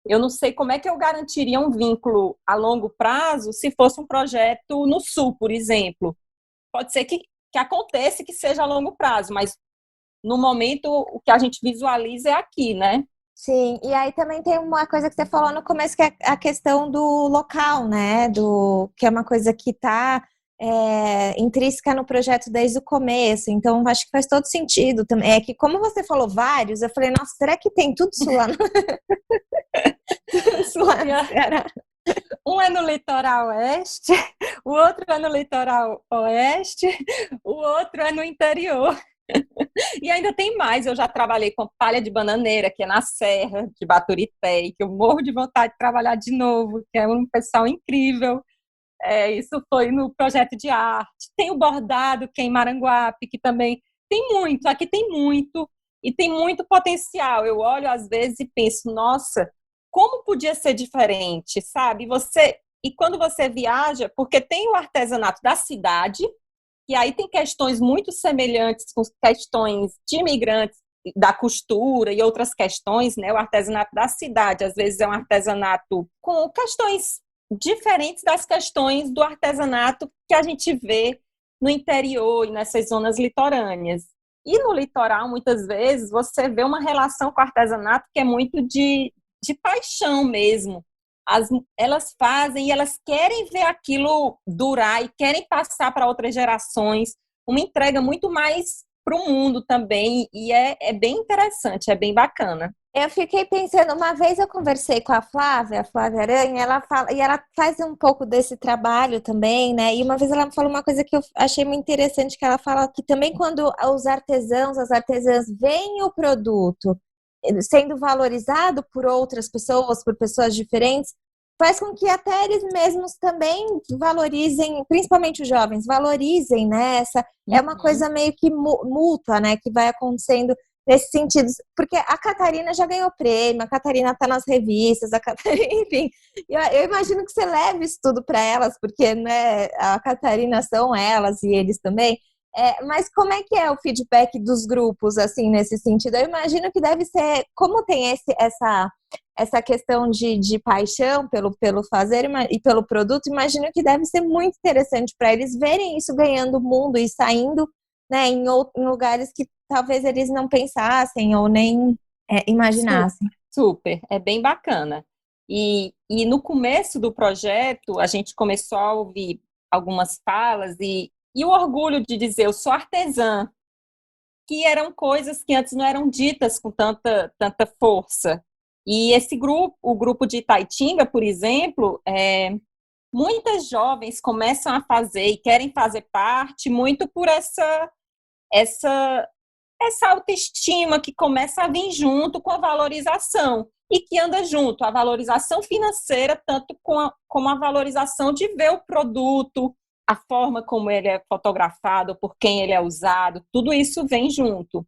Eu não sei como é que eu garantiria um vínculo a longo prazo se fosse um projeto no Sul, por exemplo. Pode ser que aconteça que seja a longo prazo, mas no momento o que a gente visualiza é aqui, né? Sim, e aí também tem uma coisa que você falou no começo, que é a questão do local, né? Que é uma coisa que está intrínseca no projeto desde o começo, então acho que faz todo sentido também. É que, como você falou vários, eu falei, nossa, será que tem tudo isso lá no, tudo isso lá no Ceará? Um é no litoral oeste, o outro é no litoral oeste, o outro é no interior. E ainda tem mais, eu já trabalhei com palha de bananeira, que é na Serra de Baturité, e que eu morro de vontade de trabalhar de novo, que é um pessoal incrível. Isso foi no projeto de arte. Tem o bordado, que é em Maranguape, que também tem muito, aqui tem muito. e tem muito potencial. Eu olho às vezes e penso, nossa, como podia ser diferente, sabe? E quando você viaja, porque tem o artesanato da cidade, e aí tem questões muito semelhantes com questões de imigrantes, da costura e outras questões, né? O artesanato da cidade, às vezes é um artesanato com questões diferentes das questões do artesanato que a gente vê no interior e nessas zonas litorâneas. E no litoral, muitas vezes, você vê uma relação com o artesanato que é muito de paixão mesmo. Elas fazem e elas querem ver aquilo durar e querem passar para outras gerações. Uma entrega muito mais para o mundo também, e é bem interessante, é bem bacana. Eu fiquei pensando, uma vez eu conversei com a Flávia Aranha, ela fala, e ela faz um pouco desse trabalho também, né? E uma vez ela me falou uma coisa que eu achei muito interessante, que ela fala que também quando os artesãos, as artesãs veem o produto sendo valorizado por outras pessoas, por pessoas diferentes, faz com que até eles mesmos também valorizem, principalmente os jovens, valorizem, né? É uma coisa meio que mútua, né? Que vai acontecendo nesse sentido. Porque a Catarina já ganhou prêmio, a Catarina está nas revistas, a Catarina, enfim. Eu imagino que você leve isso tudo para elas, porque né, a Catarina são elas e eles também. Mas como é que é o feedback dos grupos, assim, nesse sentido? Eu imagino que deve ser, como tem essa questão de paixão pelo fazer e pelo produto, imagino que deve ser muito interessante para eles verem isso ganhando o mundo e saindo, né, em lugares que talvez eles não pensassem ou nem imaginassem. Super, é bem bacana. E no começo do projeto, a gente começou a ouvir algumas falas e o orgulho de dizer, eu sou artesã, que eram coisas que antes não eram ditas com tanta força. E esse grupo, o grupo de Itaitinga, por exemplo, muitas jovens começam a fazer e querem fazer parte muito por essa autoestima que começa a vir junto com a valorização e que anda junto, a valorização financeira, tanto como a valorização de ver o produto, a forma como ele é fotografado, por quem ele é usado, tudo isso vem junto.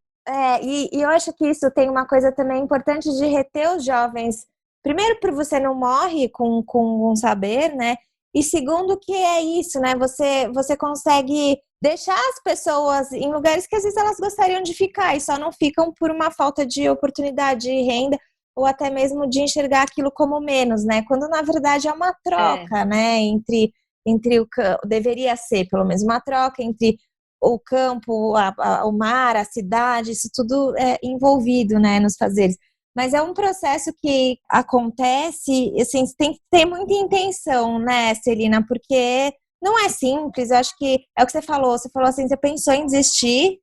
E eu acho que isso tem uma coisa também importante de reter os jovens. Primeiro, porque você não morre com um saber, né? E segundo, que é isso, né? Você consegue deixar as pessoas em lugares que às vezes elas gostariam de ficar e só não ficam por uma falta de oportunidade de renda ou até mesmo de enxergar aquilo como menos, né? Quando na verdade é uma troca, né? Entre deveria ser pelo menos uma troca entre o campo, o mar, a cidade, isso tudo é envolvido, né, nos fazeres. Mas é um processo que acontece, assim, tem que ter muita intenção, né, Celina, porque não é simples, eu acho que é o que você falou assim, você pensou em desistir,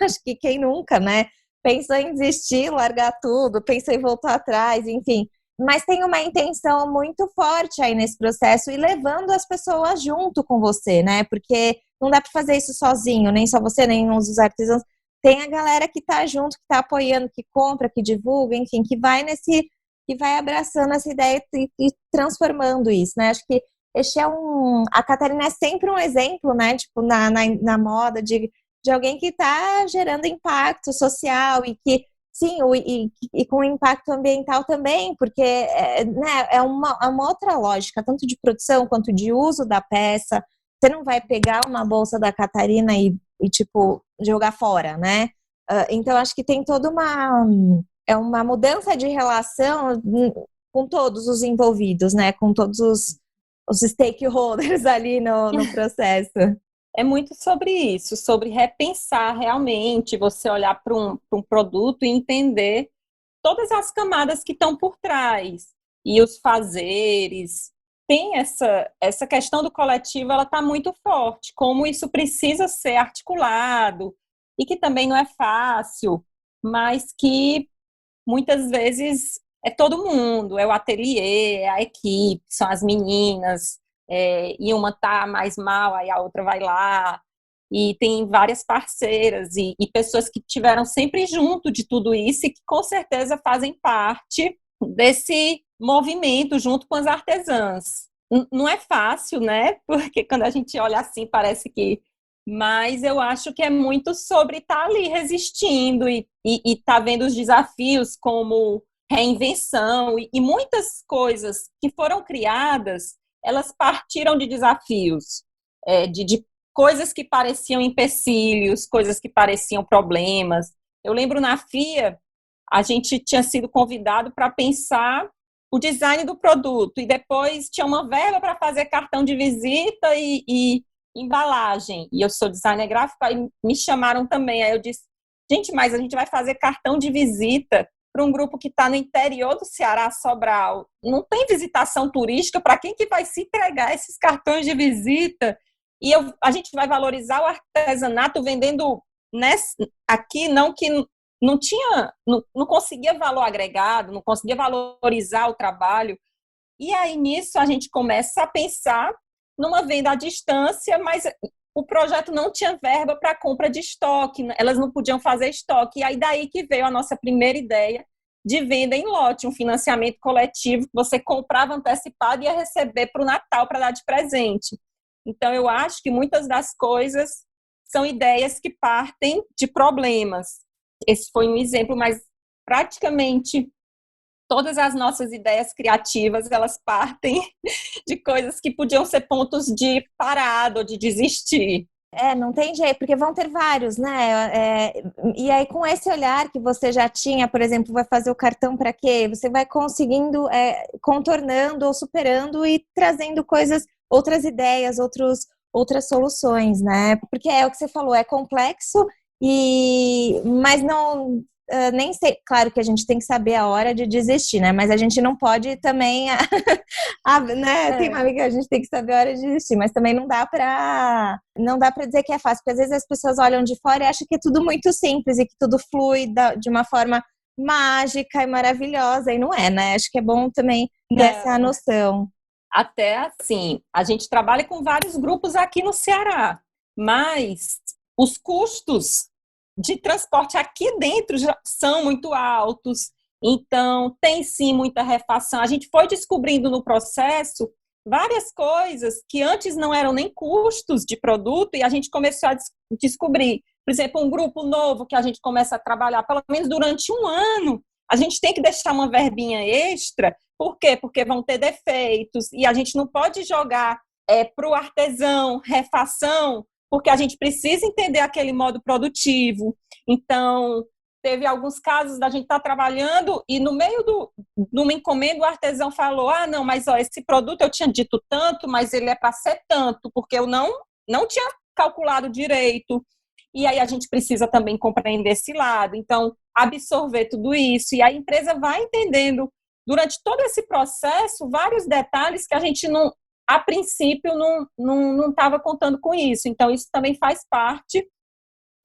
acho que quem nunca, né, pensou em desistir, largar tudo, pensou em voltar atrás, enfim, mas tem uma intenção muito forte aí nesse processo e levando as pessoas junto com você, né, porque não dá para fazer isso sozinho, nem só você, nem os artesãos. Tem a galera que está junto, que está apoiando, que compra, que divulga, enfim, que vai abraçando essa ideia e transformando isso, né? Acho que a Catarina é sempre um exemplo, né? Tipo, na moda de alguém que está gerando impacto social e que, sim, e com impacto ambiental também, porque né, é uma outra lógica, tanto de produção quanto de uso da peça. Você não vai pegar uma bolsa da Catarina e tipo, jogar fora, né? Então, acho que tem toda uma mudança de relação com todos os envolvidos, né? Com todos os stakeholders ali no processo. É muito sobre isso, sobre repensar realmente, você olhar para um produto e entender todas as camadas que estão por trás e os fazeres. Tem essa questão do coletivo, ela está muito forte, como isso precisa ser articulado e que também não é fácil, mas que muitas vezes é todo mundo, é o ateliê, é a equipe, são as meninas, e uma tá mais mal, aí a outra vai lá, e tem várias parceiras e pessoas que tiveram sempre junto de tudo isso e que com certeza fazem parte desse movimento junto com as artesãs. Não é fácil, né? Porque quando a gente olha assim, parece que mas eu acho que é muito sobre estar ali resistindo e estar vendo os desafios como reinvenção e muitas coisas que foram criadas, elas partiram de desafios, de coisas que pareciam empecilhos, coisas que pareciam problemas. Eu lembro na FIA, a gente tinha sido convidado para pensar o design do produto e depois tinha uma verba para fazer cartão de visita e embalagem. E eu sou designer gráfico, aí me chamaram também. Aí eu disse, gente, mas a gente vai fazer cartão de visita para um grupo que está no interior do Ceará, Sobral. Não tem visitação turística, para quem que vai se entregar esses cartões de visita? E a gente vai valorizar o artesanato vendendo aqui, não que não tinha, não conseguia valor agregado, não conseguia valorizar o trabalho. E aí, nisso, a gente começa a pensar numa venda à distância, mas o projeto não tinha verba para compra de estoque, elas não podiam fazer estoque. E aí, daí que veio a nossa primeira ideia de venda em lote, um financiamento coletivo que você comprava antecipado e ia receber para o Natal para dar de presente. Então, eu acho que muitas das coisas são ideias que partem de problemas. Esse foi um exemplo, mas praticamente todas as nossas ideias criativas, elas partem de coisas que podiam ser pontos de parada ou de desistir. Não tem jeito, porque vão ter vários, né? E aí, com esse olhar que você já tinha, por exemplo, vai fazer o cartão para quê? Você vai conseguindo, contornando ou superando e trazendo coisas, outras ideias, outras soluções, né? Porque é o que você falou, é complexo, mas não... nem sei, claro que a gente tem que saber a hora de desistir, né? Mas a gente não pode também, né? Tem uma amiga que a gente tem que saber a hora de desistir, mas também não dá para dizer que é fácil, porque às vezes as pessoas olham de fora e acham que é tudo muito simples e que tudo flui de uma forma mágica e maravilhosa, e não é, né? Acho que é bom também ter essa noção. Até assim, a gente trabalha com vários grupos aqui no Ceará, mas os custos de transporte aqui dentro já são muito altos, então tem sim muita refação. A gente foi descobrindo no processo várias coisas que antes não eram nem custos de produto e a gente começou a descobrir. Por exemplo, um grupo novo que a gente começa a trabalhar, pelo menos durante um ano, a gente tem que deixar uma verbinha extra. Por quê? Porque vão ter defeitos e a gente não pode jogar para o artesão refação, porque a gente precisa entender aquele modo produtivo. Então, teve alguns casos da gente estar trabalhando e no meio de uma encomenda o artesão falou, não, mas esse produto eu tinha dito tanto, mas ele é para ser tanto, porque eu não tinha calculado direito. E aí a gente precisa também compreender esse lado. Então, absorver tudo isso. E a empresa vai entendendo, durante todo esse processo, vários detalhes que a gente não... a princípio, não estava contando com isso. Então, isso também faz parte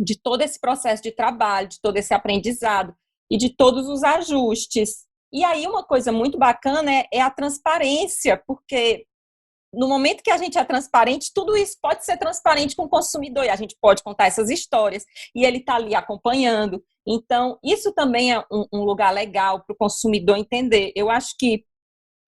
de todo esse processo de trabalho, de todo esse aprendizado e de todos os ajustes. E aí, uma coisa muito bacana é a transparência, porque no momento que a gente é transparente, tudo isso pode ser transparente com o consumidor e a gente pode contar essas histórias e ele está ali acompanhando. Então, isso também é um lugar legal para o consumidor entender. Eu acho que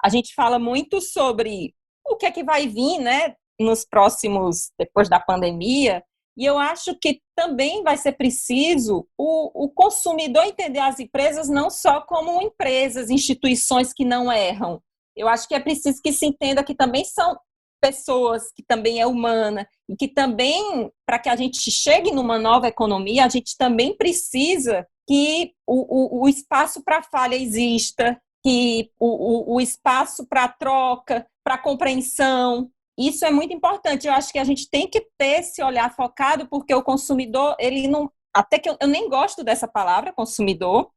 a gente fala muito sobre o que é que vai vir, né, nos próximos, depois da pandemia, e eu acho que também vai ser preciso o consumidor entender as empresas não só como empresas, instituições que não erram. Eu acho que é preciso que se entenda que também são pessoas, que também é humana, e que também, para que a gente chegue numa nova economia, a gente também precisa que o espaço para falha exista, que o espaço para troca, para compreensão, isso é muito importante. Eu acho que a gente tem que ter esse olhar focado, porque o consumidor, ele não... Até que eu nem gosto dessa palavra, consumidor,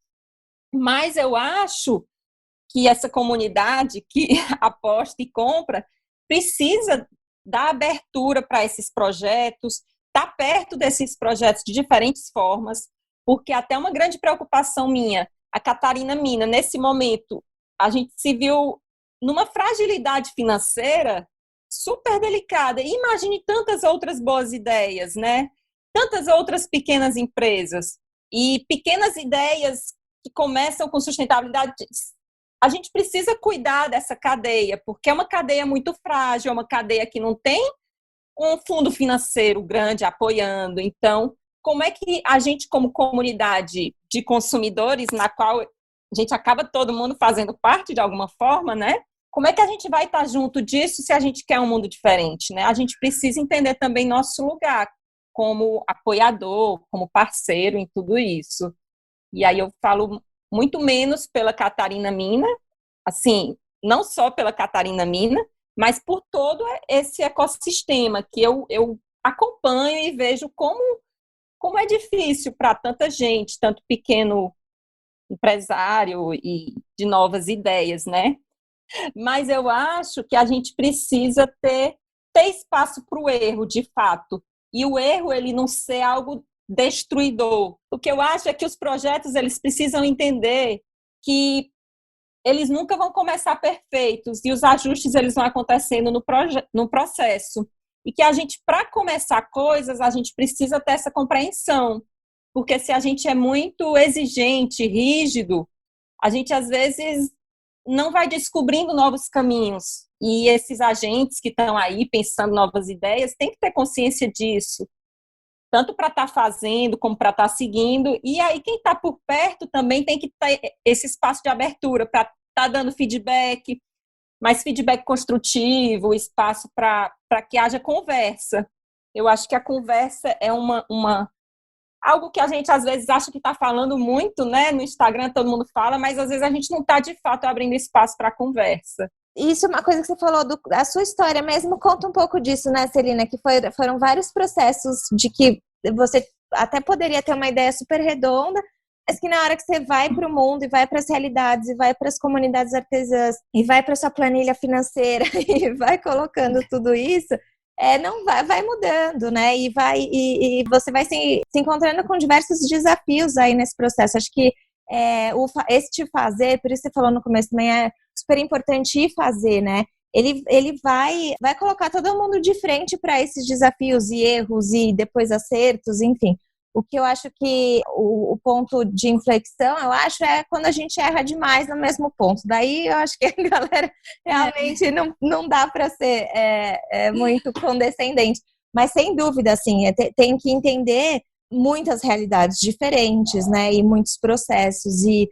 mas eu acho que essa comunidade que aposta e compra precisa dar abertura para esses projetos, estar perto desses projetos de diferentes formas, porque até uma grande preocupação minha, a Catarina Mina, nesse momento, a gente se viu numa fragilidade financeira super delicada. E imagine tantas outras boas ideias, né? Tantas outras pequenas empresas e pequenas ideias que começam com sustentabilidade. A gente precisa cuidar dessa cadeia, porque é uma cadeia muito frágil, é uma cadeia que não tem com um fundo financeiro grande apoiando. Então, como é que a gente, como comunidade de consumidores, na qual a gente acaba todo mundo fazendo parte de alguma forma, né? Como é que a gente vai estar junto disso se a gente quer um mundo diferente, né? A gente precisa entender também nosso lugar como apoiador, como parceiro em tudo isso. E aí eu falo muito menos pela Catarina Mina, assim, não só pela Catarina Mina, mas por todo esse ecossistema que eu acompanho e vejo como é difícil para tanta gente, tanto pequeno empresário e de novas ideias, né? Mas eu acho que a gente precisa ter espaço para o erro, de fato. E o erro, ele não ser algo destruidor. O que eu acho é que os projetos, eles precisam entender que eles nunca vão começar perfeitos e os ajustes, eles vão acontecendo no processo. E que a gente, para começar coisas, a gente precisa ter essa compreensão. Porque se a gente é muito exigente, rígido, a gente, às vezes, não vai descobrindo novos caminhos. E esses agentes que estão aí pensando novas ideias têm que ter consciência disso, tanto para estar fazendo como para estar seguindo. E aí quem está por perto também tem que ter esse espaço de abertura para estar dando feedback, mas feedback construtivo, espaço para que haja conversa. Eu acho que a conversa é algo que a gente às vezes acha que está falando muito, né? No Instagram todo mundo fala, mas às vezes a gente não está de fato abrindo espaço para a conversa. Isso é uma coisa que você falou da sua história mesmo, conta um pouco disso, né, Celina? Que foram vários processos de que você até poderia ter uma ideia super redonda, mas que na hora que você vai para o mundo e vai para as realidades e vai para as comunidades artesãs e vai para sua planilha financeira e vai colocando tudo isso, não vai mudando, né? E você vai se encontrando com diversos desafios aí nesse processo. Acho que este fazer, por isso você falou no começo também, é super importante ir fazer, né? Ele vai colocar todo mundo de frente para esses desafios e erros e depois acertos, enfim. O que eu acho que o ponto de inflexão, eu acho, é quando a gente erra demais no mesmo ponto. Daí eu acho que a galera realmente não dá para ser muito condescendente. Mas sem dúvida, assim, tem que entender muitas realidades diferentes, né? E muitos processos e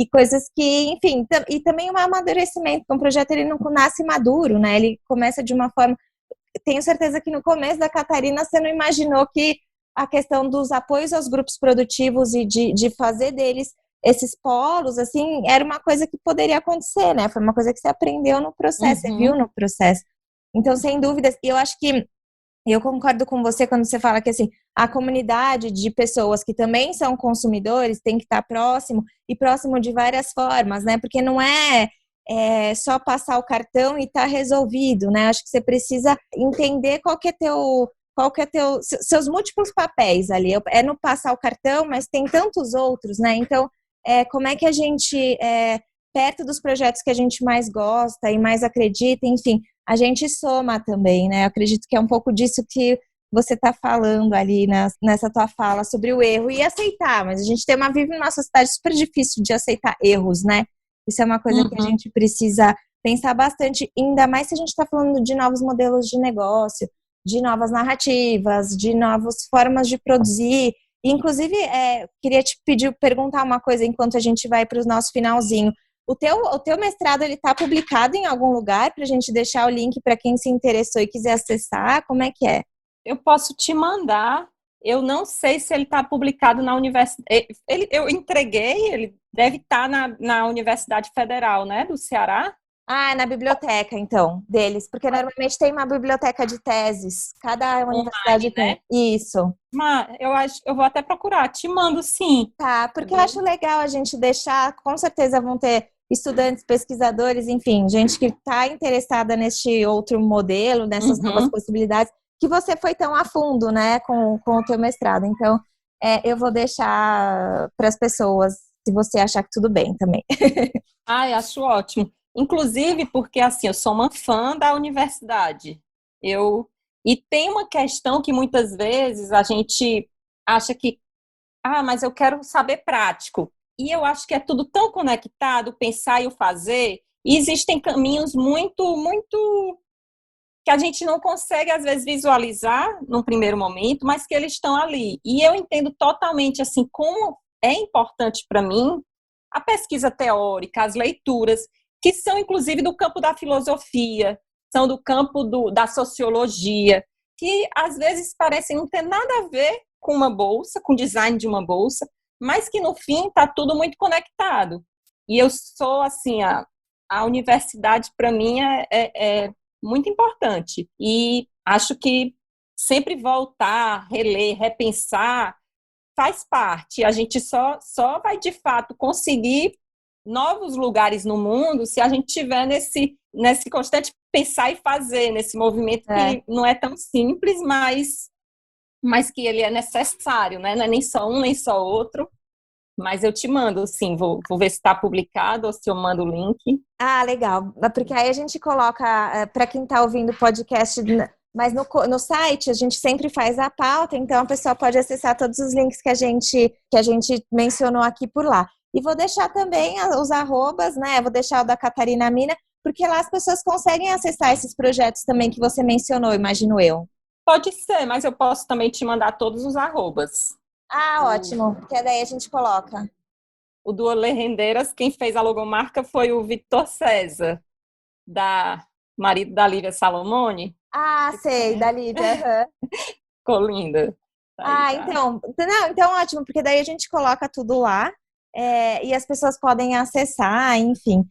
coisas que, enfim, e também um amadurecimento, porque um projeto ele não nasce maduro, né? Ele começa de uma forma. Tenho certeza que no começo da Catarina você não imaginou que a questão dos apoios aos grupos produtivos e de fazer deles esses polos, assim, era uma coisa que poderia acontecer, né? Foi uma coisa que você aprendeu no processo, você viu no processo. Então, sem dúvidas, eu acho que eu concordo com você quando você fala que, assim, a comunidade de pessoas que também são consumidores tem que estar próximo, e próximo de várias formas, né? Porque não é só passar o cartão e tá resolvido, né? Acho que você precisa entender qual que é seus múltiplos papéis ali. É no passar o cartão, mas tem tantos outros, né? Então, como é que a gente, perto dos projetos que a gente mais gosta e mais acredita, enfim, a gente soma também, né? Eu acredito que é um pouco disso que você está falando ali nessa tua fala sobre o erro e aceitar, mas a gente vive numa sociedade super difícil de aceitar erros, né? Isso é uma coisa que a gente precisa pensar bastante, ainda mais se a gente está falando de novos modelos de negócio, de novas narrativas, de novas formas de produzir. Inclusive, queria te perguntar uma coisa enquanto a gente vai para o nosso finalzinho. O teu mestrado, ele está publicado em algum lugar para a gente deixar o link para quem se interessou e quiser acessar? Como é que é? Eu posso te mandar. Eu não sei se ele está publicado na universidade. Eu entreguei, ele deve estar na Universidade Federal, né, do Ceará. Ah, é na biblioteca, então, deles. Porque normalmente tem uma biblioteca de teses. Cada universidade tem. Né? Isso. Mas eu vou até procurar. Te mando, sim. Tá, porque eu acho legal a gente deixar, com certeza vão ter estudantes, pesquisadores, enfim, gente que está interessada neste outro modelo, nessas novas possibilidades, que você foi tão a fundo, né, com o teu mestrado. Então, eu vou deixar para as pessoas, se você achar que tudo bem também. Ai, acho ótimo. Inclusive porque, assim, eu sou uma fã da universidade. E tem uma questão que muitas vezes a gente acha que, mas eu quero saber prático. E eu acho que é tudo tão conectado, o pensar e o fazer. E existem caminhos muito, muito que a gente não consegue, às vezes, visualizar num primeiro momento, mas que eles estão ali. E eu entendo totalmente, assim, como é importante para mim a pesquisa teórica, as leituras, que são, inclusive, do campo da filosofia, são do campo da sociologia, que, às vezes, parecem não ter nada a ver com uma bolsa, com o design de uma bolsa, mas que, no fim, está tudo muito conectado. E eu sou, assim, a universidade, para mim, é muito importante. E acho que sempre voltar, reler, repensar, faz parte. A gente só vai, de fato, conseguir novos lugares no mundo se a gente tiver nesse constante pensar e fazer, nesse movimento que não é tão simples, mas que ele é necessário, né? Não é nem só um, nem só outro. Mas eu te mando, sim, vou ver se está publicado ou se eu mando o link. Ah, legal. Porque aí a gente coloca, para quem está ouvindo o podcast, mas no site a gente sempre faz a pauta, então a pessoa pode acessar todos os links que a gente mencionou aqui por lá. E vou deixar também os arrobas, né? Vou deixar o da Catarina Mina, porque lá as pessoas conseguem acessar esses projetos também que você mencionou, imagino eu. Pode ser, mas eu posso também te mandar todos os arrobas. Ah, ótimo, porque daí a gente coloca. O do Olê Rendeiras, quem fez a logomarca foi o Victor César, marido da Lívia Salomone. Ah, sei, da Lívia. Ficou linda. Então ótimo, porque daí a gente coloca tudo lá e as pessoas podem acessar, enfim.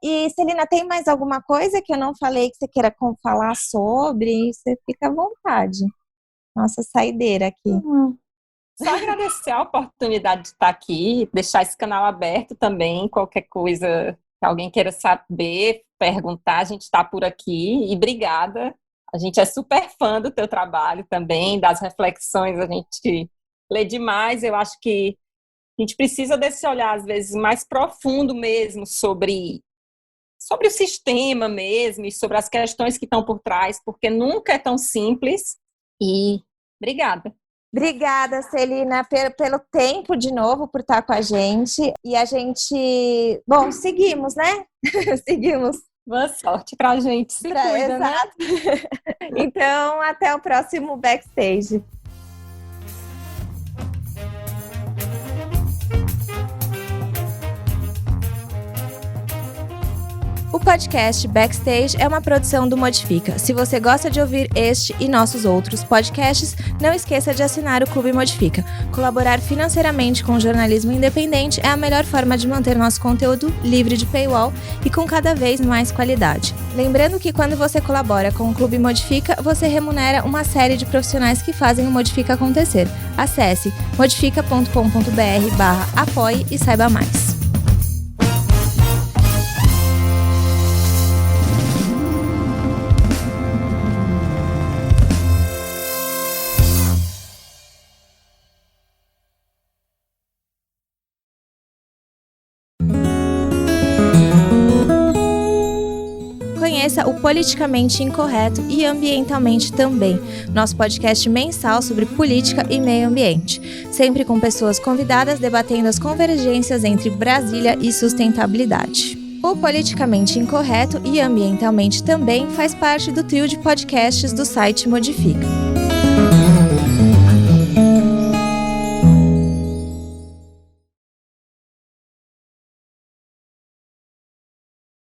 E, Celina, tem mais alguma coisa que eu não falei que você queira falar sobre? Você fica à vontade. Nossa saideira aqui. Só agradecer a oportunidade de estar aqui, deixar esse canal aberto também, qualquer coisa que alguém queira saber, perguntar, a gente está por aqui, e obrigada. A gente é super fã do teu trabalho também, das reflexões, a gente lê demais, eu acho que a gente precisa desse olhar, às vezes, mais profundo mesmo sobre o sistema mesmo, e sobre as questões que estão por trás, porque nunca é tão simples, e obrigada. Obrigada, Celina, pelo tempo de novo, por estar com a gente. E a gente... Bom, seguimos, né? Seguimos. Boa sorte pra gente. Se cuida, exato. Né? Então, até o próximo Backstage. O podcast Backstage é uma produção do Modifica. Se você gosta de ouvir este e nossos outros podcasts, não esqueça de assinar o Clube Modifica. Colaborar financeiramente com o jornalismo independente é a melhor forma de manter nosso conteúdo livre de paywall e com cada vez mais qualidade. Lembrando que quando você colabora com o Clube Modifica, você remunera uma série de profissionais que fazem o Modifica acontecer. Acesse modifica.com.br/apoie e saiba mais. Conheça o Politicamente Incorreto e Ambientalmente Também, nosso podcast mensal sobre política e meio ambiente, sempre com pessoas convidadas debatendo as convergências entre Brasília e sustentabilidade. O Politicamente Incorreto e Ambientalmente Também faz parte do trio de podcasts do site Modifica.